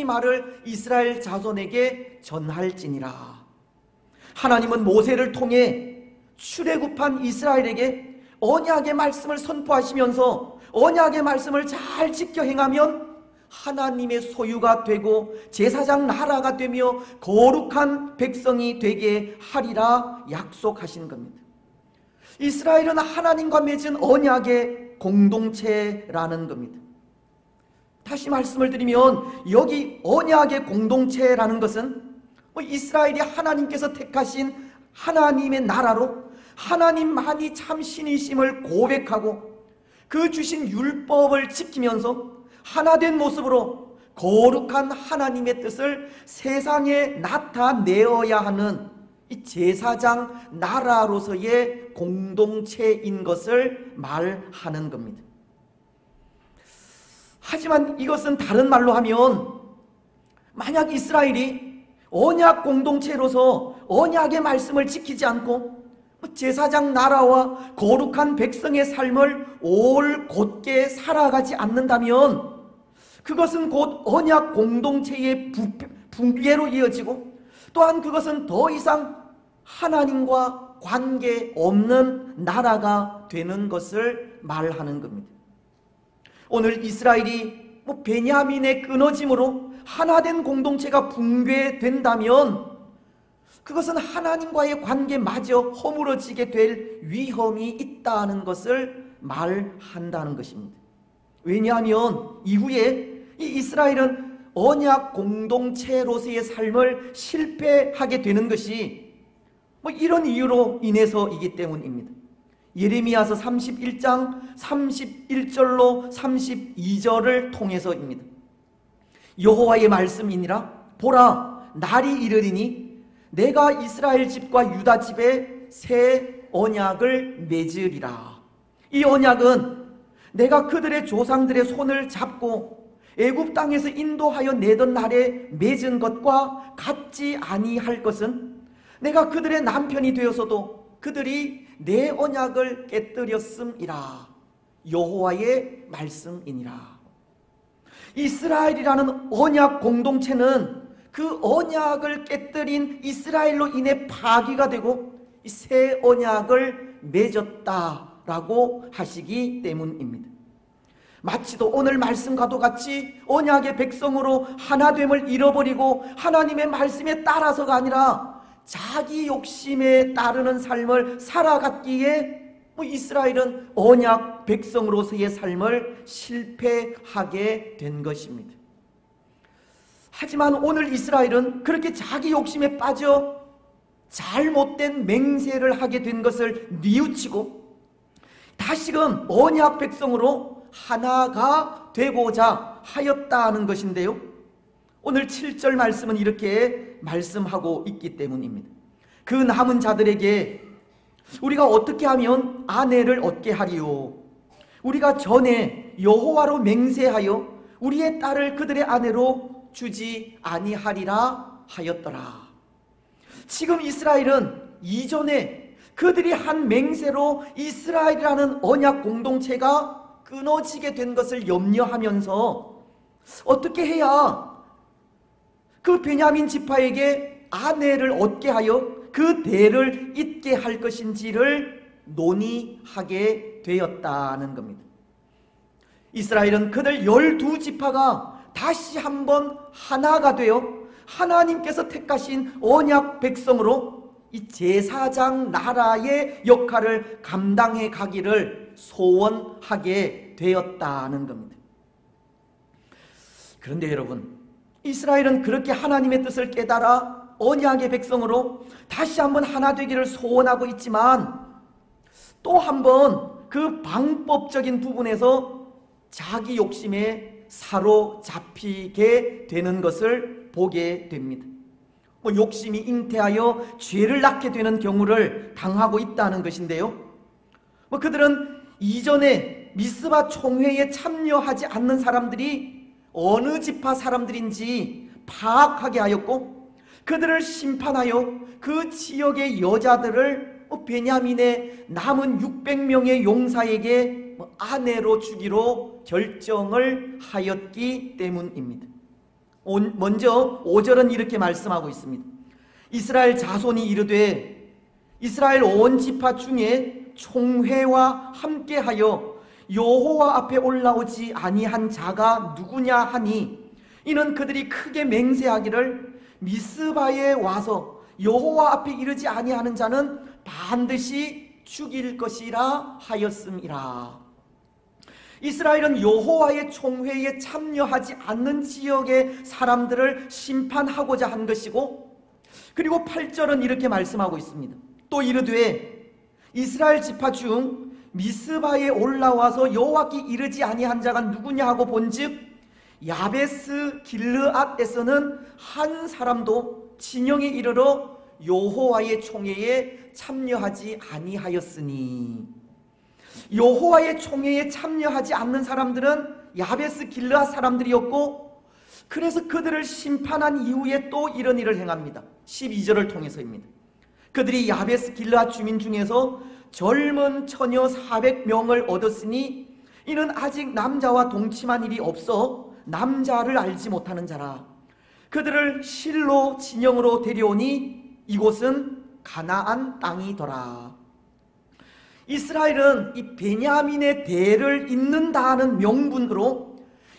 말을 이스라엘 자손에게 전할지니라. 하나님은 모세를 통해 출애굽한 이스라엘에게 언약의 말씀을 선포하시면서 언약의 말씀을 잘 지켜 행하면 하나님의 소유가 되고 제사장 나라가 되며 거룩한 백성이 되게 하리라 약속하신 겁니다. 이스라엘은 하나님과 맺은 언약의 공동체라는 겁니다. 다시 말씀을 드리면 여기 언약의 공동체라는 것은 이스라엘이 하나님께서 택하신 하나님의 나라로 하나님만이 참 신이심을 고백하고 그 주신 율법을 지키면서 하나된 모습으로 거룩한 하나님의 뜻을 세상에 나타내어야 하는 이 제사장 나라로서의 공동체인 것을 말하는 겁니다. 하지만 이것은 다른 말로 하면 만약 이스라엘이 언약 공동체로서 언약의 말씀을 지키지 않고 제사장 나라와 거룩한 백성의 삶을 올곧게 살아가지 않는다면 그것은 곧 언약 공동체의 붕괴로 이어지고 또한 그것은 더 이상 하나님과 관계없는 나라가 되는 것을 말하는 겁니다. 오늘 이스라엘이 베냐민의 끊어짐으로 하나된 공동체가 붕괴된다면 그것은 하나님과의 관계마저 허물어지게 될 위험이 있다는 것을 말한다는 것입니다. 왜냐하면 이후에 이 이스라엘은 언약 공동체로서의 삶을 실패하게 되는 것이 이런 이유로 인해서이기 때문입니다. 예레미야서 31장 31절로 32절을 통해서입니다. 여호와의 말씀이니라 보라 날이 이르리니 내가 이스라엘 집과 유다 집에 새 언약을 맺으리라. 이 언약은 내가 그들의 조상들의 손을 잡고 애굽 땅에서 인도하여 내던 날에 맺은 것과 같지 아니할 것은 내가 그들의 남편이 되어서도 그들이 내 언약을 깨뜨렸음이라. 여호와의 말씀이니라. 이스라엘이라는 언약 공동체는 그 언약을 깨뜨린 이스라엘로 인해 파기가 되고 새 언약을 맺었다라고 하시기 때문입니다. 마치도 오늘 말씀과도 같이 언약의 백성으로 하나됨을 잃어버리고 하나님의 말씀에 따라서가 아니라 자기 욕심에 따르는 삶을 살아갔기에 이스라엘은 언약 백성으로서의 삶을 실패하게 된 것입니다. 하지만 오늘 이스라엘은 그렇게 자기 욕심에 빠져 잘못된 맹세를 하게 된 것을 뉘우치고 다시금 언약 백성으로 하나가 되고자 하였다는 것인데요, 오늘 7절 말씀은 이렇게 말씀하고 있기 때문입니다. 그 남은 자들에게 우리가 어떻게 하면 아내를 얻게 하리요? 우리가 전에 여호와로 맹세하여 우리의 딸을 그들의 아내로 주지 아니하리라 하였더라. 지금 이스라엘은 이전에 그들이 한 맹세로 이스라엘이라는 언약 공동체가 끊어지게 된 것을 염려하면서 어떻게 해야 그 베냐민 지파에게 아내를 얻게 하여 그 대를 잇게 할 것인지를 논의하게 되었다는 겁니다. 이스라엘은 그들 12지파가 다시 한번 하나가 되어 하나님께서 택하신 언약 백성으로 이 제사장 나라의 역할을 감당해 가기를 소원하게 되었다는 겁니다. 그런데 여러분, 이스라엘은 그렇게 하나님의 뜻을 깨달아 언약의 백성으로 다시 한번 하나 되기를 소원하고 있지만 또 한번 그 방법적인 부분에서 자기 욕심에 사로잡히게 되는 것을 보게 됩니다. 욕심이 잉태하여 죄를 낳게 되는 경우를 당하고 있다는 것인데요, 그들은 이전에 미스바 총회에 참여하지 않는 사람들이 어느 지파 사람들인지 파악하게 하였고 그들을 심판하여 그 지역의 여자들을 베냐민의 남은 600명의 용사에게 아내로 주기로 결정을 하였기 때문입니다. 먼저 5절은 이렇게 말씀하고 있습니다. 이스라엘 자손이 이르되 이스라엘 온 지파 중에 총회와 함께하여 여호와 앞에 올라오지 아니한 자가 누구냐 하니 이는 그들이 크게 맹세하기를 미스바에 와서 여호와 앞에 이르지 아니하는 자는 반드시 죽일 것이라 하였음이라. 이스라엘은 여호와의 총회에 참여하지 않는 지역의 사람들을 심판하고자 한 것이고, 그리고 8절은 이렇게 말씀하고 있습니다. 또 이르되 이스라엘 지파 중 미스바에 올라와서 여호와께 이르지 아니한 자가 누구냐 하고 본즉 야베스 길르앗에서는 한 사람도 진영에 이르러 여호와의 총회에 참여하지 아니하였으니, 여호와의 총회에 참여하지 않는 사람들은 야베스 길르앗 사람들이었고, 그래서 그들을 심판한 이후에 또 이런 일을 행합니다. 12절을 통해서입니다. 그들이 야베스 길르앗 주민 중에서 젊은 처녀 400명을 얻었으니 이는 아직 남자와 동침한 일이 없어 남자를 알지 못하는 자라. 그들을 실로 진영으로 데려오니 이곳은 가나안 땅이더라. 이스라엘은 이 베냐민의 대를 잇는다 하는 명분으로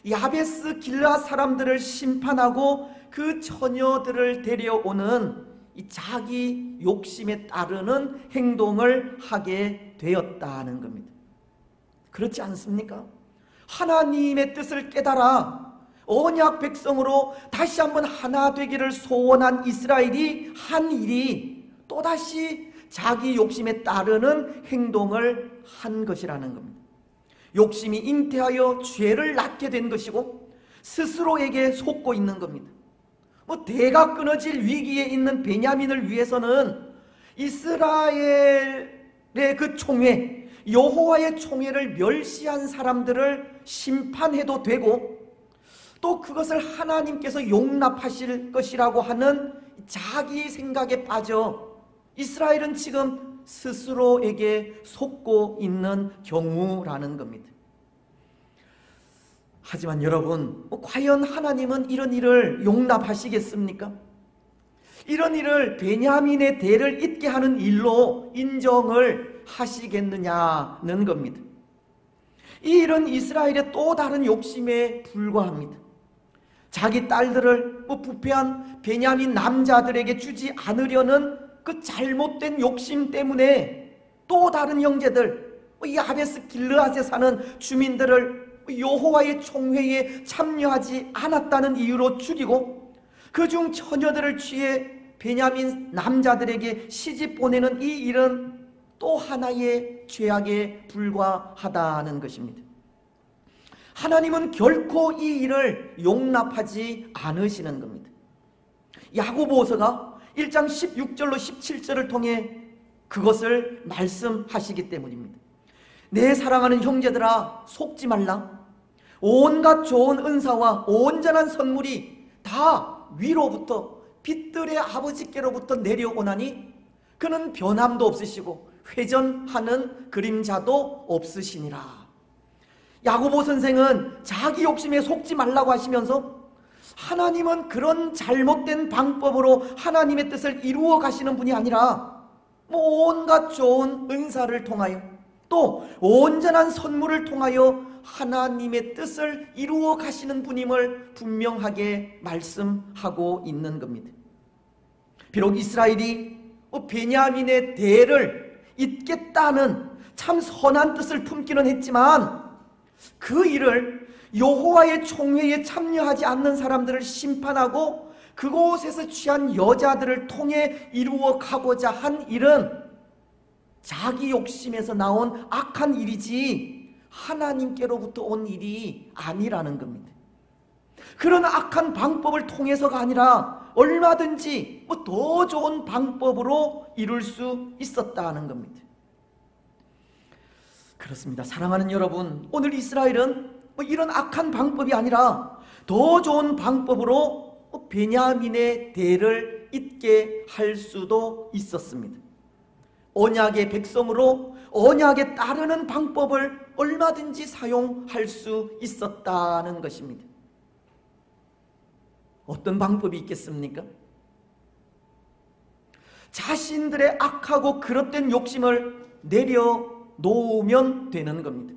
야베스 길르앗 사람들을 심판하고 그 처녀들을 데려오는 이 자기 욕심에 따르는 행동을 하게 되었다는 겁니다. 그렇지 않습니까? 하나님의 뜻을 깨달아 언약 백성으로 다시 한번 하나 되기를 소원한 이스라엘이 한 일이 또다시 자기 욕심에 따르는 행동을 한 것이라는 겁니다. 욕심이 잉태하여 죄를 낳게 된 것이고 스스로에게 속고 있는 겁니다. 대가 끊어질 위기에 있는 베냐민을 위해서는 이스라엘의 그 총회, 여호와의 총회를 멸시한 사람들을 심판해도 되고, 또 그것을 하나님께서 용납하실 것이라고 하는 자기 생각에 빠져 이스라엘은 지금 스스로에게 속고 있는 경우라는 겁니다. 하지만 여러분, 과연 하나님은 이런 일을 용납하시겠습니까? 이런 일을 베냐민의 대를 잇게 하는 일로 인정을 하시겠느냐는 겁니다. 이 일은 이스라엘의 또 다른 욕심에 불과합니다. 자기 딸들을 부패한 베냐민 남자들에게 주지 않으려는 그 잘못된 욕심 때문에 또 다른 형제들, 야베스 길르앗에 사는 주민들을 여호와의 총회에 참여하지 않았다는 이유로 죽이고, 그중 처녀들을 취해 베냐민 남자들에게 시집 보내는 이 일은 또 하나의 죄악에 불과하다는 것입니다. 하나님은 결코 이 일을 용납하지 않으시는 겁니다. 야고보서가 1장 16절로 17절을 통해 그것을 말씀하시기 때문입니다. 내 사랑하는 형제들아, 속지 말라. 온갖 좋은 은사와 온전한 선물이 다 위로부터 빛들의 아버지께로부터 내려오나니 그는 변함도 없으시고 회전하는 그림자도 없으시니라. 야고보 선생은 자기 욕심에 속지 말라고 하시면서 하나님은 그런 잘못된 방법으로 하나님의 뜻을 이루어 가시는 분이 아니라 온갖 좋은 은사를 통하여 또 온전한 선물을 통하여 하나님의 뜻을 이루어 가시는 분임을 분명하게 말씀하고 있는 겁니다. 비록 이스라엘이 베냐민의 대를 잇겠다는 참 선한 뜻을 품기는 했지만 그 일을 여호와의 총회에 참여하지 않는 사람들을 심판하고 그곳에서 취한 여자들을 통해 이루어 가고자 한 일은 자기 욕심에서 나온 악한 일이지 하나님께로부터 온 일이 아니라는 겁니다. 그런 악한 방법을 통해서가 아니라 얼마든지 더 좋은 방법으로 이룰 수 있었다는 겁니다. 그렇습니다. 사랑하는 여러분, 오늘 이스라엘은 이런 악한 방법이 아니라 더 좋은 방법으로 베냐민의 대를 죄를 잊게 할 수도 있었습니다. 언약의 백성으로 언약에 따르는 방법을 얼마든지 사용할 수 있었다는 것입니다. 어떤 방법이 있겠습니까? 자신들의 악하고 그릇된 욕심을 내려놓으면 되는 겁니다.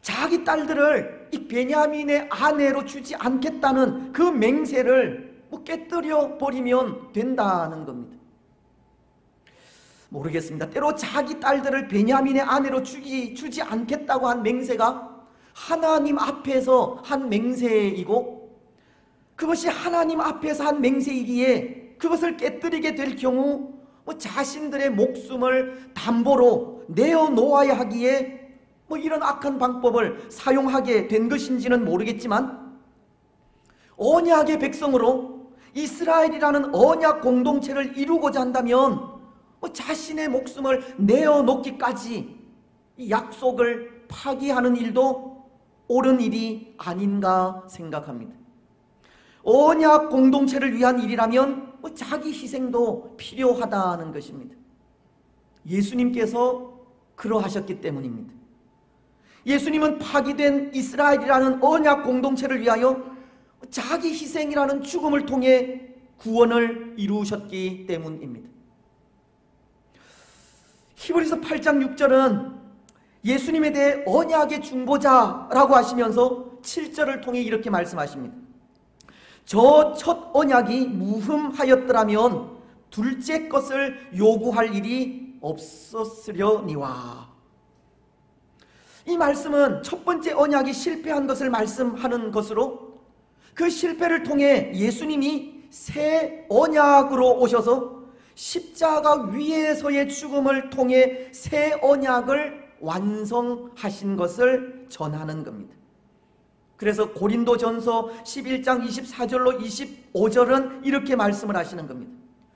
자기 딸들을 이 베냐민의 아내로 주지 않겠다는 그 맹세를 깨뜨려 버리면 된다는 겁니다. 모르겠습니다. 때로 자기 딸들을 베냐민의 아내로 주지 않겠다고 한 맹세가 하나님 앞에서 한 맹세이고, 그것이 하나님 앞에서 한 맹세이기에 그것을 깨뜨리게 될 경우 자신들의 목숨을 담보로 내어놓아야 하기에 이런 악한 방법을 사용하게 된 것인지는 모르겠지만, 언약의 백성으로 이스라엘이라는 언약 공동체를 이루고자 한다면 자신의 목숨을 내어놓기까지 이 약속을 파기하는 일도 옳은 일이 아닌가 생각합니다. 언약 공동체를 위한 일이라면 자기 희생도 필요하다는 것입니다. 예수님께서 그러하셨기 때문입니다. 예수님은 파기된 이스라엘이라는 언약 공동체를 위하여 자기 희생이라는 죽음을 통해 구원을 이루셨기 때문입니다. 히브리서 8장 6절은 예수님에 대해 언약의 중보자라고 하시면서 7절을 통해 이렇게 말씀하십니다. 저 첫 언약이 무흠하였더라면 둘째 것을 요구할 일이 없었으려니와. 이 말씀은 첫 번째 언약이 실패한 것을 말씀하는 것으로, 그 실패를 통해 예수님이 새 언약으로 오셔서 십자가 위에서의 죽음을 통해 새 언약을 완성하신 것을 전하는 겁니다. 그래서 고린도전서 11장 24절로 25절은 이렇게 말씀을 하시는 겁니다.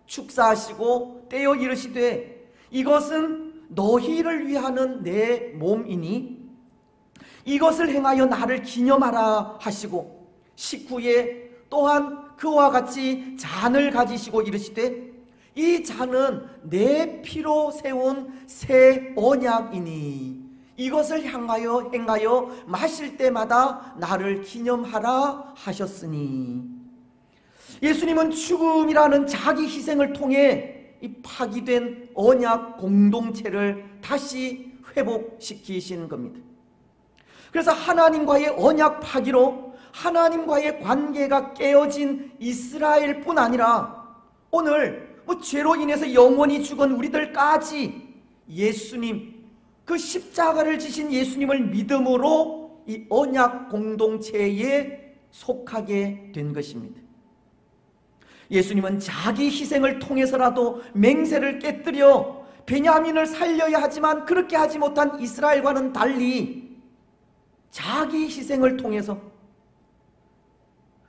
축사하시고 떼어 이르시되 이것은 너희를 위하는 내 몸이니 이것을 행하여 나를 기념하라 하시고, 식후에 또한 그와 같이 잔을 가지시고 이르시되 이 잔은 내 피로 세운 새 언약이니 이것을 행하여 마실 때마다 나를 기념하라 하셨으니. 예수님은 죽음이라는 자기 희생을 통해 이 파기된 언약 공동체를 다시 회복시키신 겁니다. 그래서 하나님과의 언약 파기로 하나님과의 관계가 깨어진 이스라엘뿐 아니라 오늘 죄로 인해서 영원히 죽은 우리들까지 예수님, 그 십자가를 지신 예수님을 믿음으로 이 언약 공동체에 속하게 된 것입니다. 예수님은 자기 희생을 통해서라도 맹세를 깨뜨려 베냐민을 살려야 하지만 그렇게 하지 못한 이스라엘과는 달리 자기 희생을 통해서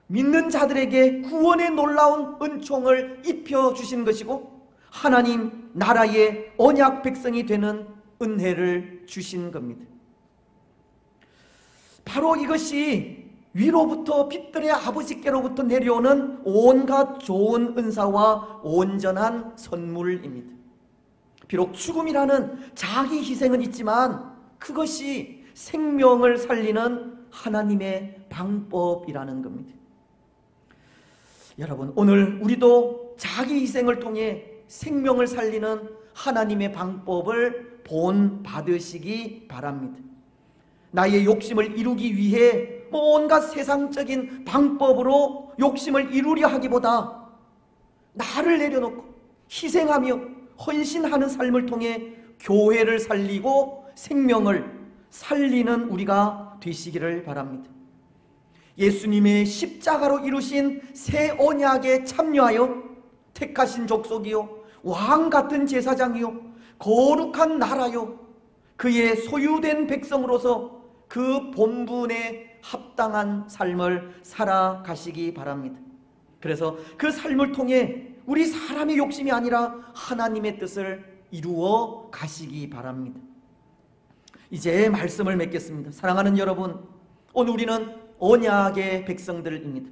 믿는 자들에게 구원의 놀라운 은총을 입혀주신 것이고 하나님 나라의 언약 백성이 되는 은혜를 주신 겁니다. 바로 이것이 위로부터 빛들의 아버지께로부터 내려오는 온갖 좋은 은사와 온전한 선물입니다. 비록 죽음이라는 자기 희생은 있지만 그것이 생명을 살리는 하나님의 방법이라는 겁니다. 여러분, 오늘 우리도 자기 희생을 통해 생명을 살리는 하나님의 방법을 본받으시기 바랍니다. 나의 욕심을 이루기 위해 온갖 세상적인 방법으로 욕심을 이루려 하기보다 나를 내려놓고 희생하며 헌신하는 삶을 통해 교회를 살리고 생명을 살리는 우리가 되시기를 바랍니다. 예수님의 십자가로 이루신 새 언약에 참여하여 택하신 족속이요 왕 같은 제사장이요 거룩한 나라요 그의 소유된 백성으로서 그 본분에 합당한 삶을 살아가시기 바랍니다. 그래서 그 삶을 통해 우리 사람의 욕심이 아니라 하나님의 뜻을 이루어 가시기 바랍니다. 이제 말씀을 맺겠습니다. 사랑하는 여러분, 오늘 우리는 언약의 백성들입니다.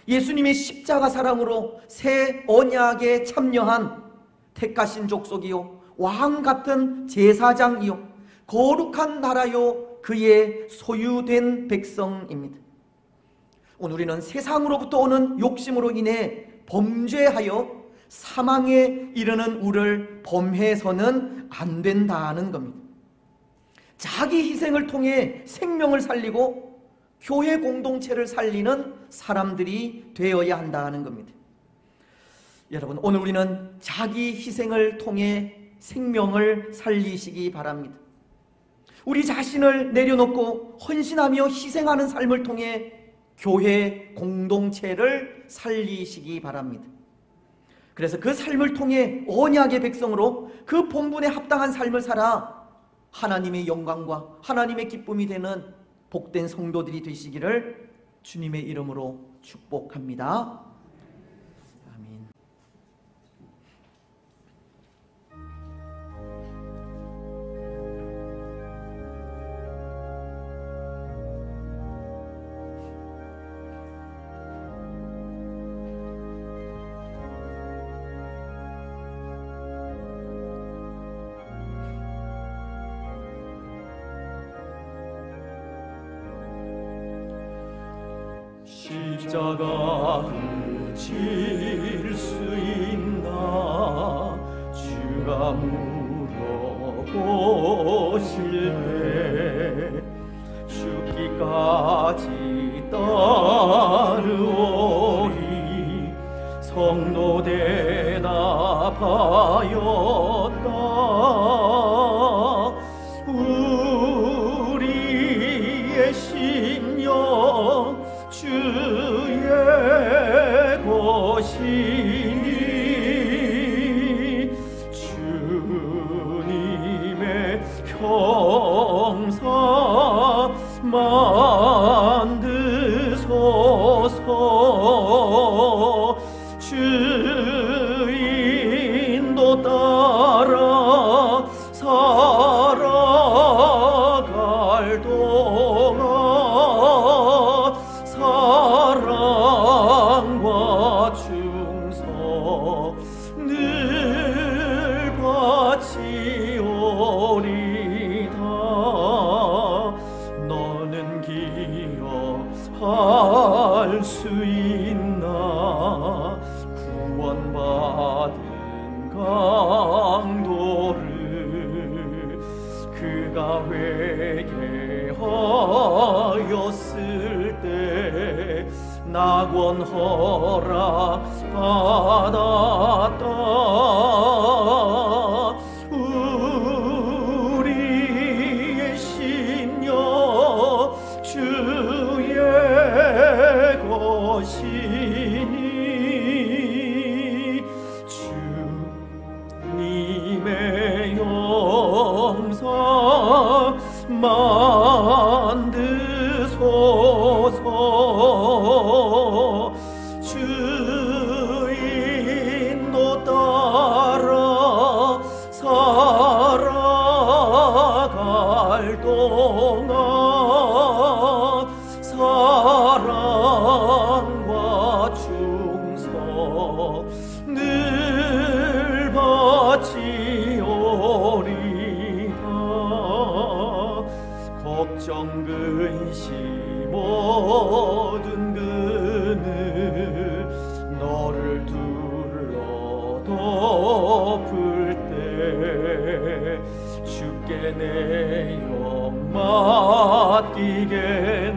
예수님의 십자가 사랑으로 새 언약에 참여한 택하신 족속이요 왕 같은 제사장이요 거룩한 나라요 그의 소유된 백성입니다. 오늘 우리는 세상으로부터 오는 욕심으로 인해 범죄하여 사망에 이르는 우를 범해서는 안 된다는 겁니다. 자기 희생을 통해 생명을 살리고 교회 공동체를 살리는 사람들이 되어야 한다는 겁니다. 여러분, 오늘 우리는 자기 희생을 통해 생명을 살리시기 바랍니다. 우리 자신을 내려놓고 헌신하며 희생하는 삶을 통해 교회 공동체를 살리시기 바랍니다. 그래서 그 삶을 통해 언약의 백성으로 그 본분에 합당한 삶을 살아 하나님의 영광과 하나님의 기쁨이 되는 복된 성도들이 되시기를 주님의 이름으로 축복합니다. 아멘. 십자가 질 수 있나 주가 물어보실 때 죽기까지 따르오리 성도 대답하였다. 우리의 심령 주의 것이니 주님의 형상 만드소서. 주인도 따라 살아갈 동안 사랑과 충성 늘 바치오리다. 너는 기억할 수 있나 구원받은 강도를 그가 회개하였을 때 낙원 허락 받았다. 우리의 심령 주의 것이니 주님의 영상 만드소서. 주인도 따라 살아갈 동안 사랑과 충성 늘 바치오리다. 걱정 근심 모든 그늘 너를 둘러 덮을 때 주께 내 영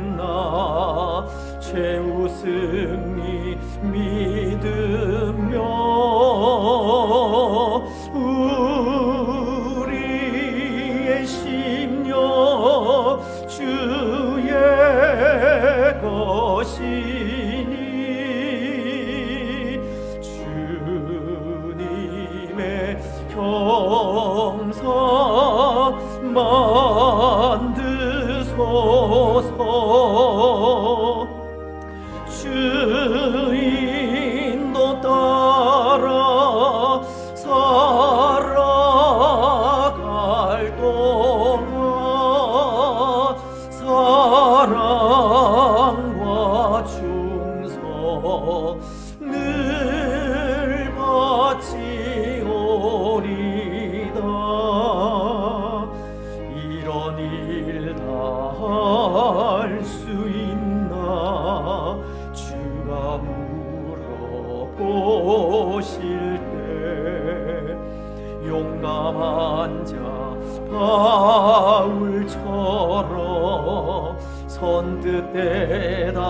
맡기겠나. 최후 승리 믿으며 우리의 심령 주의 것이니 주님의 형상 만드소서. 주인도 따라 살아갈 동안 사랑과 충성 일 다 할 수 있나 주가 물어보실 때 용감한 자 바울처럼 선뜻 대답하리라.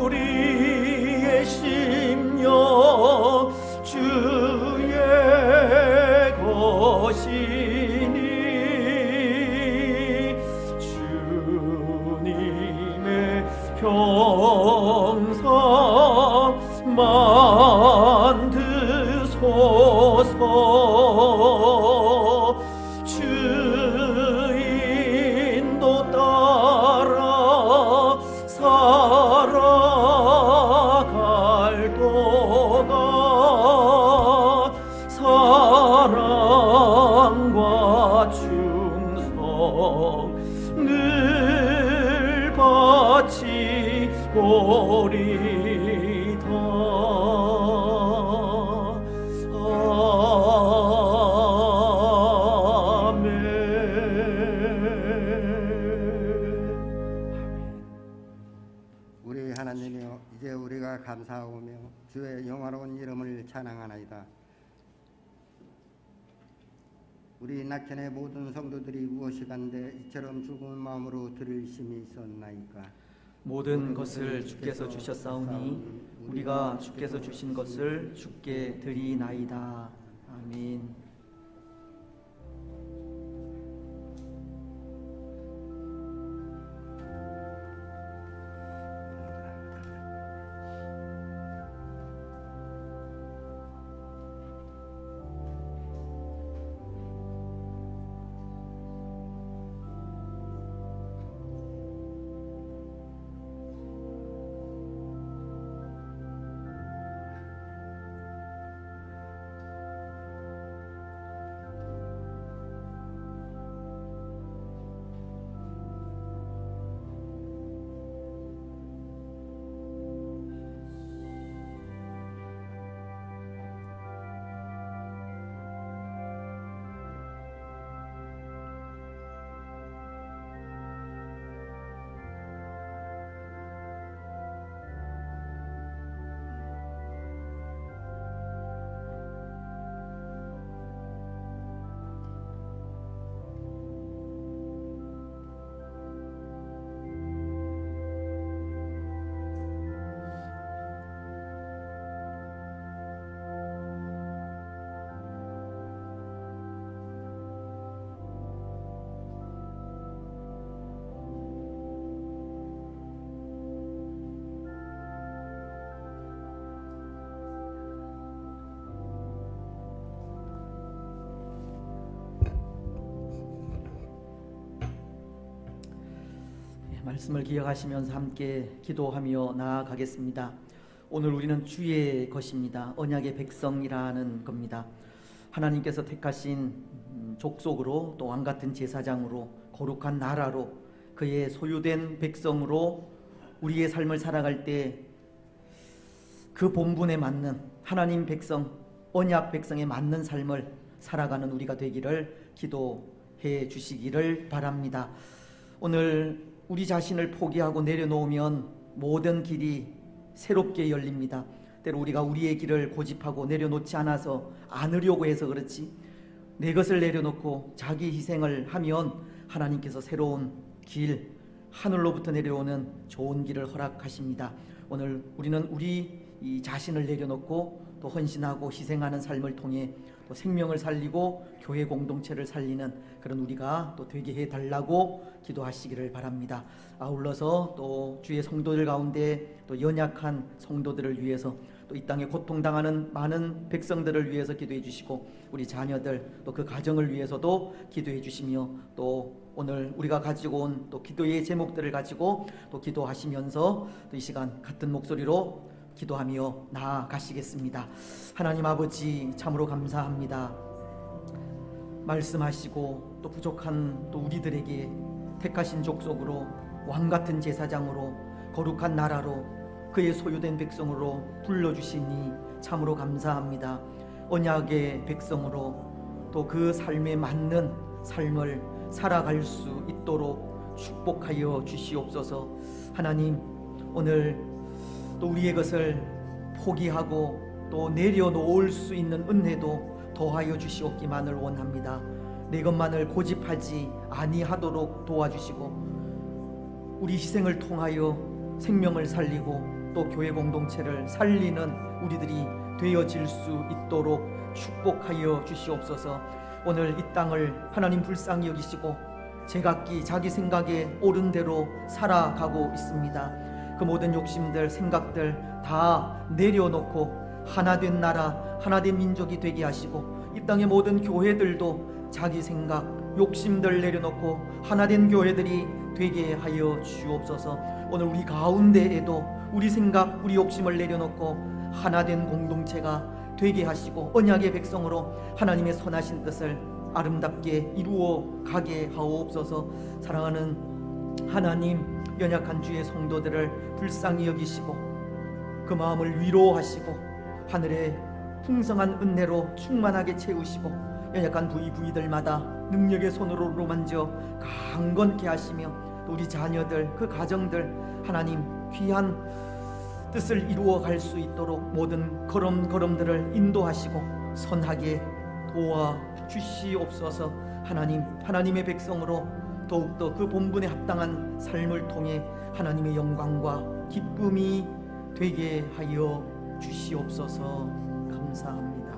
우리의 심령 주의 것이니 주님의 형상 만드소서. 주인도 따라 살아갈 동안 사랑과 충성 늘 바치고리다. 우리 하나님이여, 이제 우리가 감사하오며 주의 영화로운 이름을 찬양하나이다. 우리 낙현의 모든 성도들이 무엇이간데 이처럼 죽은 마음으로 들을 힘이 있었나이까. 모든 것을 주께서 주셨사오니 우리가 주께서 주신 것을 주께 드리나이다. 아멘. 말씀을 기억하시면서 함께 기도하며 나아가겠습니다. 오늘 우리는 주의 것입니다. 언약의 백성이라는 겁니다. 하나님께서 택하신 족속으로 또 왕같은 제사장으로 거룩한 나라로 그의 소유된 백성으로 우리의 삶을 살아갈 때 그 본분에 맞는 하나님 백성, 언약 백성에 맞는 삶을 살아가는 우리가 되기를 기도해 주시기를 바랍니다. 오늘 우리 자신을 포기하고 내려놓으면 모든 길이 새롭게 열립니다. 때로 우리가 우리의 길을 고집하고 내려놓지 않아서 안으려고 해서 그렇지, 내 것을 내려놓고 자기 희생을 하면 하나님께서 새로운 길, 하늘로부터 내려오는 좋은 길을 허락하십니다. 오늘 우리는 우리 이 자신을 내려놓고 또 헌신하고 희생하는 삶을 통해 또 생명을 살리고 교회 공동체를 살리는 그런 우리가 또 되게 해달라고 기도하시기를 바랍니다. 아울러서 또 주의 성도들 가운데 또 연약한 성도들을 위해서 또 이 땅에 고통당하는 많은 백성들을 위해서 기도해 주시고 우리 자녀들 또 그 가정을 위해서도 기도해 주시며 또 오늘 우리가 가지고 온 또 기도의 제목들을 가지고 또 기도하시면서 또 이 시간 같은 목소리로 기도하며 나아가시겠습니다. 하나님 아버지, 참으로 감사합니다. 말씀하시고 또 부족한 또 우리들에게 택하신 족속으로 왕같은 제사장으로 거룩한 나라로 그의 소유된 백성으로 불러주시니 참으로 감사합니다. 언약의 백성으로 또 그 삶에 맞는 삶을 살아갈 수 있도록 축복하여 주시옵소서. 하나님, 오늘 또 우리의 것을 포기하고 또 내려놓을 수 있는 은혜도 더하여 주시옵기만을 원합니다. 내 것만을 고집하지 아니하도록 도와주시고 우리 희생을 통하여 생명을 살리고 또 교회 공동체를 살리는 우리들이 되어질 수 있도록 축복하여 주시옵소서. 오늘 이 땅을 하나님 불쌍히 여기시고 제각기 자기 생각에 옳은 대로 살아가고 있습니다. 그 모든 욕심들, 생각들 다 내려놓고 하나된 나라, 하나된 민족이 되게 하시고 이 땅의 모든 교회들도 자기 생각, 욕심들 내려놓고 하나된 교회들이 되게 하여 주옵소서. 오늘 우리 가운데에도 우리 생각, 우리 욕심을 내려놓고 하나된 공동체가 되게 하시고 언약의 백성으로 하나님의 선하신 뜻을 아름답게 이루어 가게 하옵소서. 사랑하는 하나님, 연약한 주의 성도들을 불쌍히 여기시고 그 마음을 위로하시고 하늘의 풍성한 은혜로 충만하게 채우시고 연약한 부위들마다 능력의 손으로 만져 강건케 하시며 또 우리 자녀들, 그 가정들 하나님 귀한 뜻을 이루어 갈 수 있도록 모든 걸음들을 인도하시고 선하게 도와 주시옵소서. 하나님, 하나님의 백성으로 더욱더 그 본분에 합당한 삶을 통해 하나님의 영광과 기쁨이 되게 하여 주시옵소서. 감사합니다.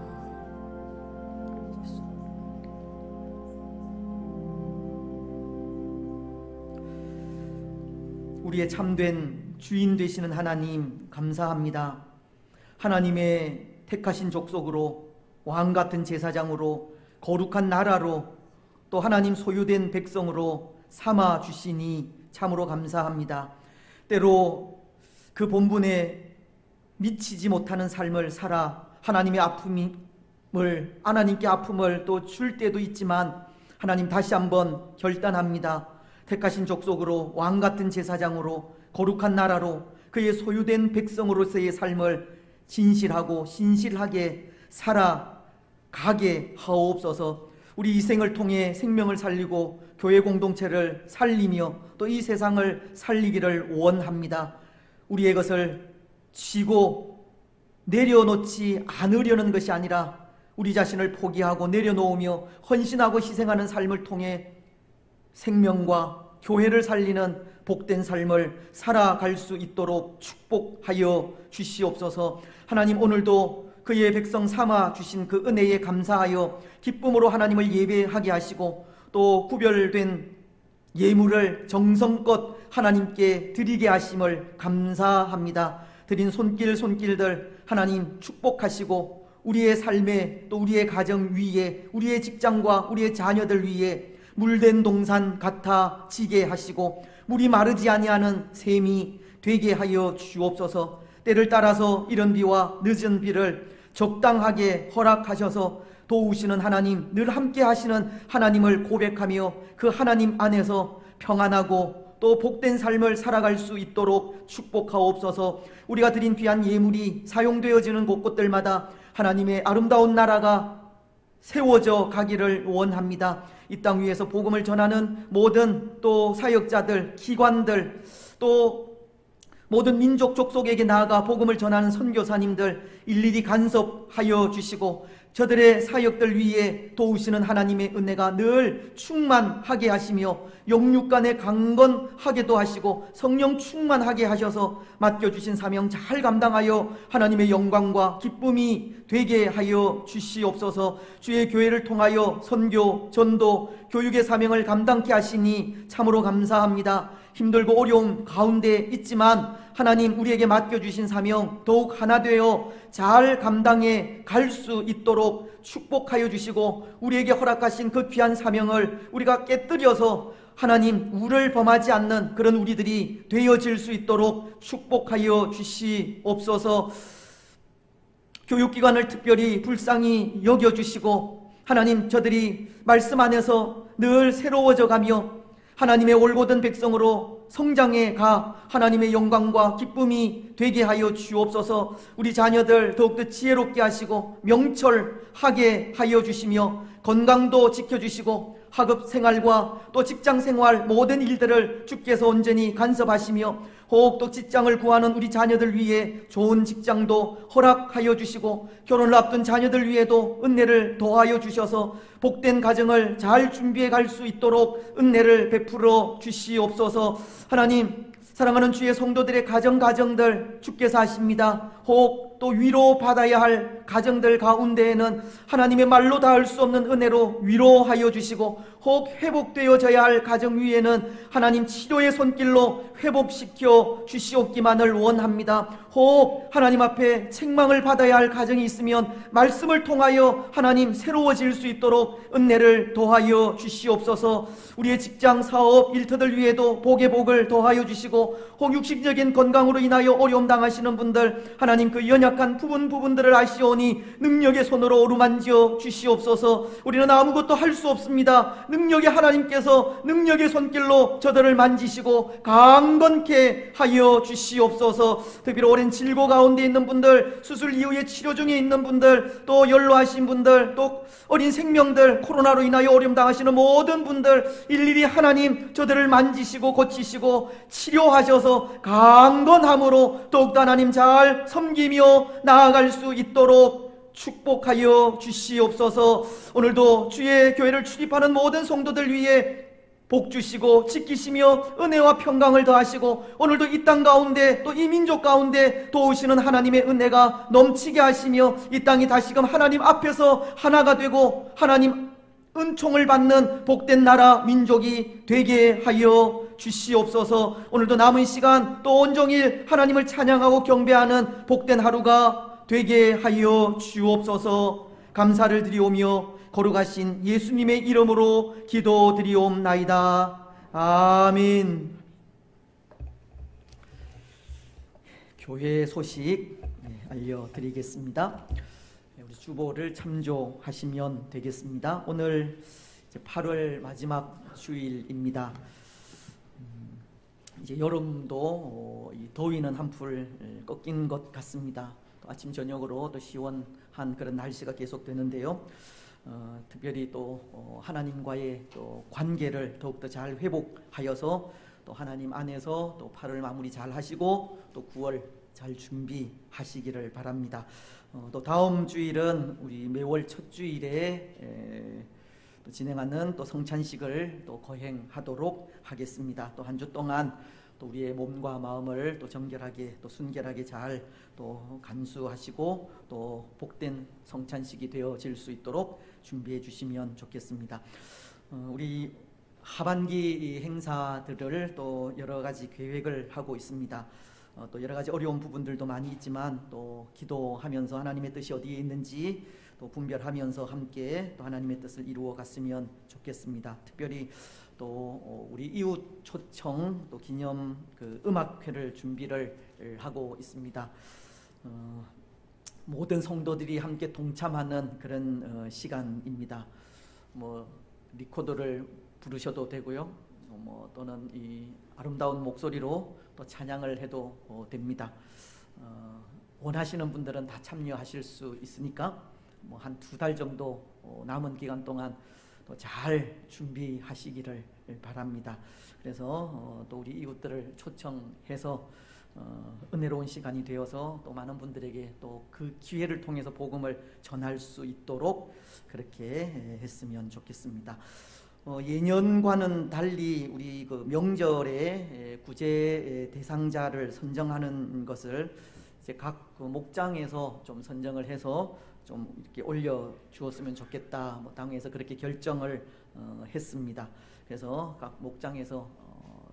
우리의 참된 주인 되시는 하나님 감사합니다. 하나님의 택하신 족속으로 왕같은 제사장으로 거룩한 나라로 또 하나님 소유된 백성으로 삼아 주시니 참으로 감사합니다. 때로 그 본분에 미치지 못하는 삶을 살아 하나님의 하나님께 아픔을 또 줄 때도 있지만 하나님 다시 한번 결단합니다. 택하신 족속으로 왕같은 제사장으로 거룩한 나라로 그의 소유된 백성으로서의 삶을 진실하고 신실하게 살아가게 하옵소서. 우리 이 생을 통해 생명을 살리고 교회 공동체를 살리며 또 이 세상을 살리기를 원합니다. 우리의 것을 쥐고 내려놓지 않으려는 것이 아니라 우리 자신을 포기하고 내려놓으며 헌신하고 희생하는 삶을 통해 생명과 교회를 살리는 복된 삶을 살아갈 수 있도록 축복하여 주시옵소서. 하나님, 오늘도 그의 백성 삼아 주신 그 은혜에 감사하여 기쁨으로 하나님을 예배하게 하시고 또 구별된 예물을 정성껏 하나님께 드리게 하심을 감사합니다. 드린 손길들 하나님 축복하시고 우리의 삶에 또 우리의 가정 위에 우리의 직장과 우리의 자녀들 위에 물된 동산 같아 지게 하시고 물이 마르지 아니하는 샘이 되게 하여 주옵소서. 때를 따라서 이른 비와 늦은 비를 적당하게 허락하셔서 도우시는 하나님, 늘 함께 하시는 하나님을 고백하며 그 하나님 안에서 평안하고 또 복된 삶을 살아갈 수 있도록 축복하옵소서. 우리가 드린 귀한 예물이 사용되어지는 곳곳들마다 하나님의 아름다운 나라가 세워져 가기를 원합니다. 이 땅 위에서 복음을 전하는 모든 또 사역자들, 기관들, 또 모든 민족 족속에게 나아가 복음을 전하는 선교사님들 일일이 간섭하여 주시고 저들의 사역들 위에 도우시는 하나님의 은혜가 늘 충만하게 하시며 영육간에 강건하게도 하시고 성령 충만하게 하셔서 맡겨주신 사명 잘 감당하여 하나님의 영광과 기쁨이 되게 하여 주시옵소서. 주의 교회를 통하여 선교, 전도, 교육의 사명을 감당케 하시니 참으로 감사합니다. 힘들고 어려움 가운데 있지만 하나님 우리에게 맡겨주신 사명 더욱 하나 되어 잘 감당해 갈 수 있도록 축복하여 주시고 우리에게 허락하신 그 귀한 사명을 우리가 깨뜨려서 하나님 우를 범하지 않는 그런 우리들이 되어질 수 있도록 축복하여 주시옵소서. 교육기관을 특별히 불쌍히 여겨주시고 하나님 저들이 말씀 안에서 늘 새로워져 가며 하나님의 올곧은 백성으로 성장해 가 하나님의 영광과 기쁨이 되게 하여 주옵소서. 우리 자녀들 더욱더 지혜롭게 하시고 명철하게 하여 주시며 건강도 지켜주시고 학업 생활과 또 직장 생활 모든 일들을 주께서 온전히 간섭하시며 혹 또 직장을 구하는 우리 자녀들 위해 좋은 직장도 허락하여 주시고 결혼을 앞둔 자녀들 위에도 은혜를 더하여 주셔서 복된 가정을 잘 준비해 갈 수 있도록 은혜를 베풀어 주시옵소서. 하나님, 사랑하는 주의 성도들의 가정들 주께서 하십니다. 혹 또 위로받아야 할 가정들 가운데에는 하나님의 말로 닿을 수 없는 은혜로 위로하여 주시고 혹 회복되어져야 할 가정 위에는 하나님 치료의 손길로 회복시켜 주시옵기만을 원합니다. 혹 하나님 앞에 책망을 받아야 할 가정이 있으면 말씀을 통하여 하나님 새로워질 수 있도록 은혜를 더하여 주시옵소서. 우리의 직장, 사업, 일터들 위에도 복의 복을 더하여 주시고 혹 육신적인 건강으로 인하여 어려움 당하시는 분들 하나님 그 연약한 부분들을 아시오니 능력의 손으로 어루만져 주시옵소서. 우리는 아무것도 할 수 없습니다. 능력의 하나님께서 능력의 손길로 저들을 만지시고 강건케 하여 주시옵소서. 특별히 오랜 질고 가운데 있는 분들, 수술 이후에 치료 중에 있는 분들, 또 연로하신 분들, 또 어린 생명들, 코로나로 인하여 어려움 당하시는 모든 분들 일일이 하나님 저들을 만지시고 고치시고 치료하셔서 강건함으로 더욱더 하나님 잘 섬기며 나아갈 수 있도록 축복하여 주시옵소서. 오늘도 주의 교회를 출입하는 모든 성도들 위해 복 주시고 지키시며 은혜와 평강을 더하시고 오늘도 이 땅 가운데 또 이 민족 가운데 도우시는 하나님의 은혜가 넘치게 하시며 이 땅이 다시금 하나님 앞에서 하나가 되고 하나님 은총을 받는 복된 나라 민족이 되게 하여 주시옵소서. 오늘도 남은 시간 또 온종일 하나님을 찬양하고 경배하는 복된 하루가 되게 하여 주옵소서. 감사를 드리오며 거룩하신 예수님의 이름으로 기도드리옵나이다. 아멘. 교회 소식 알려드리겠습니다. 우리 주보를 참조하시면 되겠습니다. 오늘 8월 마지막 주일입니다. 이제 여름도 이 더위는 한풀 꺾인 것 같습니다. 또 아침 저녁으로 또 시원한 그런 날씨가 계속되는데요. 특별히 또 하나님과의 또 관계를 더욱더 잘 회복하여서 또 하나님 안에서 또 8월 마무리 잘 하시고 또 9월 잘 준비하시기를 바랍니다. 또 다음 주일은 우리 매월 첫 주일에 또 진행하는 또 성찬식을 또 거행하도록 하겠습니다. 또 한 주 동안 또 우리의 몸과 마음을 또 정결하게 또 순결하게 잘 또 간수하시고 또 복된 성찬식이 되어질 수 있도록 준비해 주시면 좋겠습니다. 우리 하반기 행사들을 또 여러 가지 계획을 하고 있습니다. 또 여러 가지 어려운 부분들도 많이 있지만 또 기도하면서 하나님의 뜻이 어디에 있는지 또 분별하면서 함께 또 하나님의 뜻을 이루어 갔으면 좋겠습니다. 특별히 또 우리 이웃 초청 또 기념 그 음악회를 준비를 하고 있습니다. 모든 성도들이 함께 동참하는 그런 시간입니다. 뭐 리코더를 부르셔도 되고요. 또는 이 아름다운 목소리로 또 찬양을 해도 됩니다. 원하시는 분들은 다 참여하실 수 있으니까 뭐 한 2달 정도 남은 기간 동안 또 잘 준비하시기를 바랍니다. 그래서 또 우리 이웃들을 초청해서 은혜로운 시간이 되어서 또 많은 분들에게 또 그 기회를 통해서 복음을 전할 수 있도록 그렇게 했으면 좋겠습니다. 예년과는 달리 우리 그 명절에 구제 대상자를 선정하는 것을 이제 각 그 목장에서 좀 선정을 해서 좀 이렇게 올려 주었으면 좋겠다. 뭐 당에서 그렇게 결정을 했습니다. 그래서 각 목장에서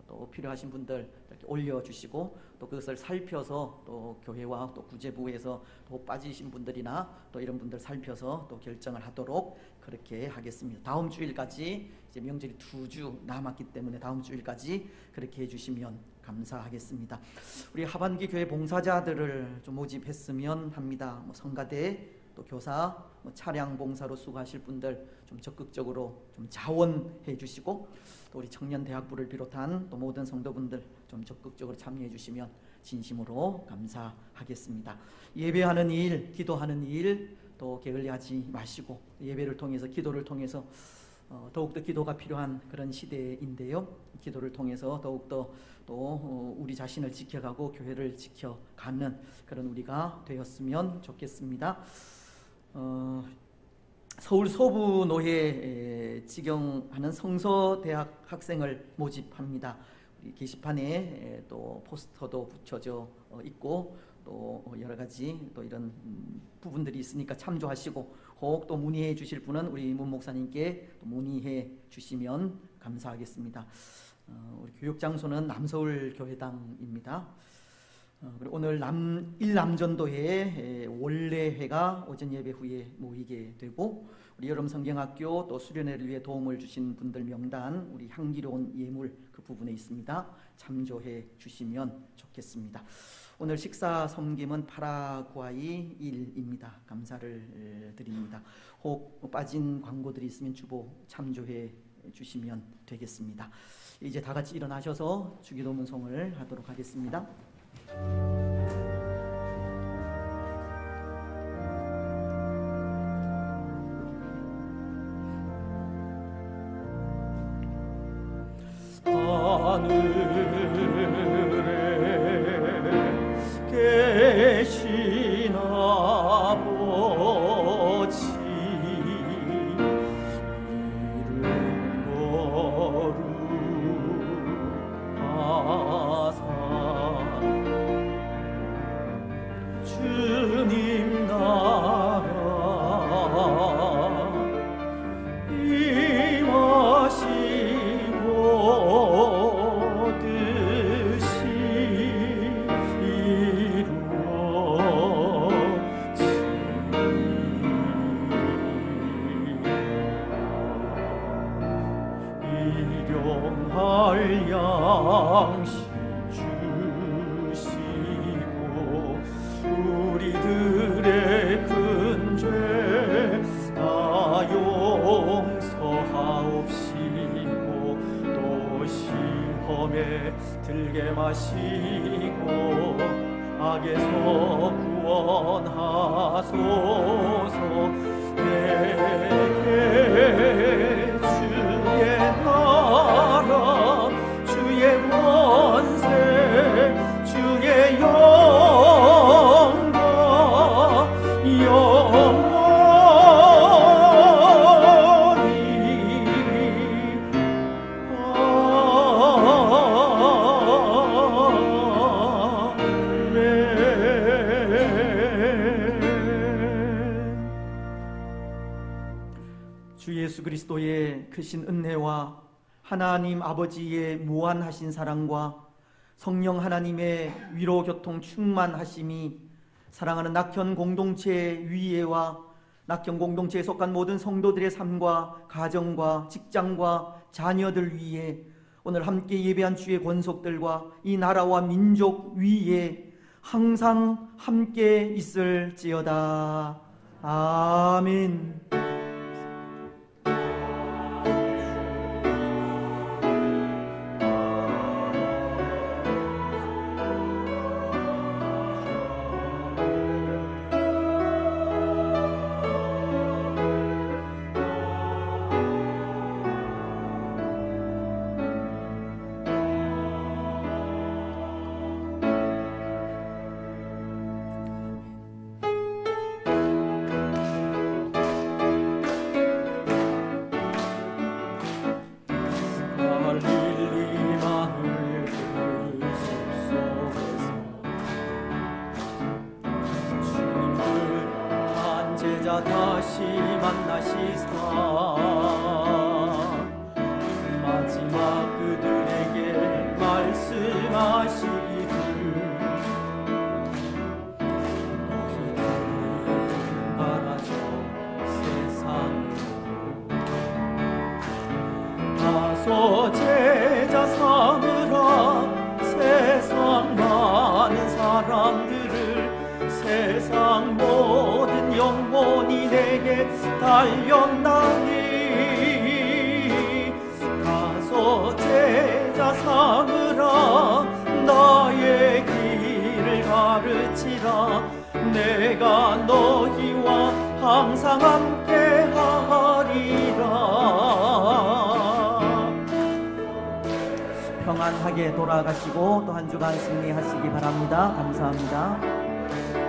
또 필요하신 분들 이렇게 올려주시고 또 그것을 살펴서 또 교회와 또 구제부에서 또 빠지신 분들이나 또 이런 분들 살펴서 또 결정을 하도록 그렇게 하겠습니다. 다음 주일까지 이제 명절이 2주 남았기 때문에 다음 주일까지 그렇게 해주시면 감사하겠습니다. 우리 하반기 교회 봉사자들을 좀 모집했으면 합니다. 뭐 성가대, 또 교사, 차량 봉사로 수고하실 분들 좀 적극적으로 좀 자원해 주시고, 또 우리 청년 대학부를 비롯한 또 모든 성도분들 좀 적극적으로 참여해 주시면 진심으로 감사하겠습니다. 예배하는 일, 기도하는 일 또 게을리하지 마시고, 예배를 통해서, 기도를 통해서 더욱더 기도가 필요한 그런 시대인데요. 기도를 통해서 더욱더 또 우리 자신을 지켜가고 교회를 지켜가는 그런 우리가 되었으면 좋겠습니다. 서울 서부노회 직영하는 성서대학 학생을 모집합니다. 우리 게시판에 또 포스터도 붙여져 있고, 또 여러 가지 또 이런 부분들이 있으니까 참조하시고, 혹 또 문의해 주실 분은 우리 문 목사님께 또 문의해 주시면 감사하겠습니다. 우리 교육 장소는 남서울 교회당입니다. 그리고 오늘 일남전도회 원래회가 오전 예배 후에 모이게 되고, 우리 여름 성경학교 또 수련회를 위해 도움을 주신 분들 명단 우리 향기로운 예물 그 부분에 있습니다. 참조해 주시면 좋겠습니다. 오늘 식사 섬김은 파라과이 일입니다. 감사를 드립니다. 혹 빠진 광고들이 있으면 주보 참조해 주시면 되겠습니다. 이제 다 같이 일어나셔서 주기도 문송을 하도록 하겠습니다. 하늘에 계신 아버지, 이름 거룩하사 주님 나라 임하시고 뜻이 일용할 양식 주시고 우리들의 큰 죄 다 용서하옵시고 또 시험에 들게 마시고 악에서 구원하소서. 내게 주의 나라 주의 권세 주의 영광 영원히 주 예수 그리스도의 크신 은혜와 하나님 아버지의 무한하신 사랑과 성령 하나님의 위로 교통 충만하심이 사랑하는 낙현 공동체 위에와 낙현 공동체에 속한 모든 성도들의 삶과 가정과 직장과 자녀들 위에 오늘 함께 예배한 주의 권속들과 이 나라와 민족 위에 항상 함께 있을지어다. 아멘. 다시 만나시사 마지막 그들에게 말씀하시기를 너희들은 가라져 세상으로 다소 제자 삼으라. 세상 많은 사람들을 세상 모든 영혼 달렸나니 가서 제자 삼으라 나의 길을 가르치라 내가 너희와 항상 함께 하리라. 평안하게 돌아가시고 또 한 주간 승리하시기 바랍니다. 감사합니다.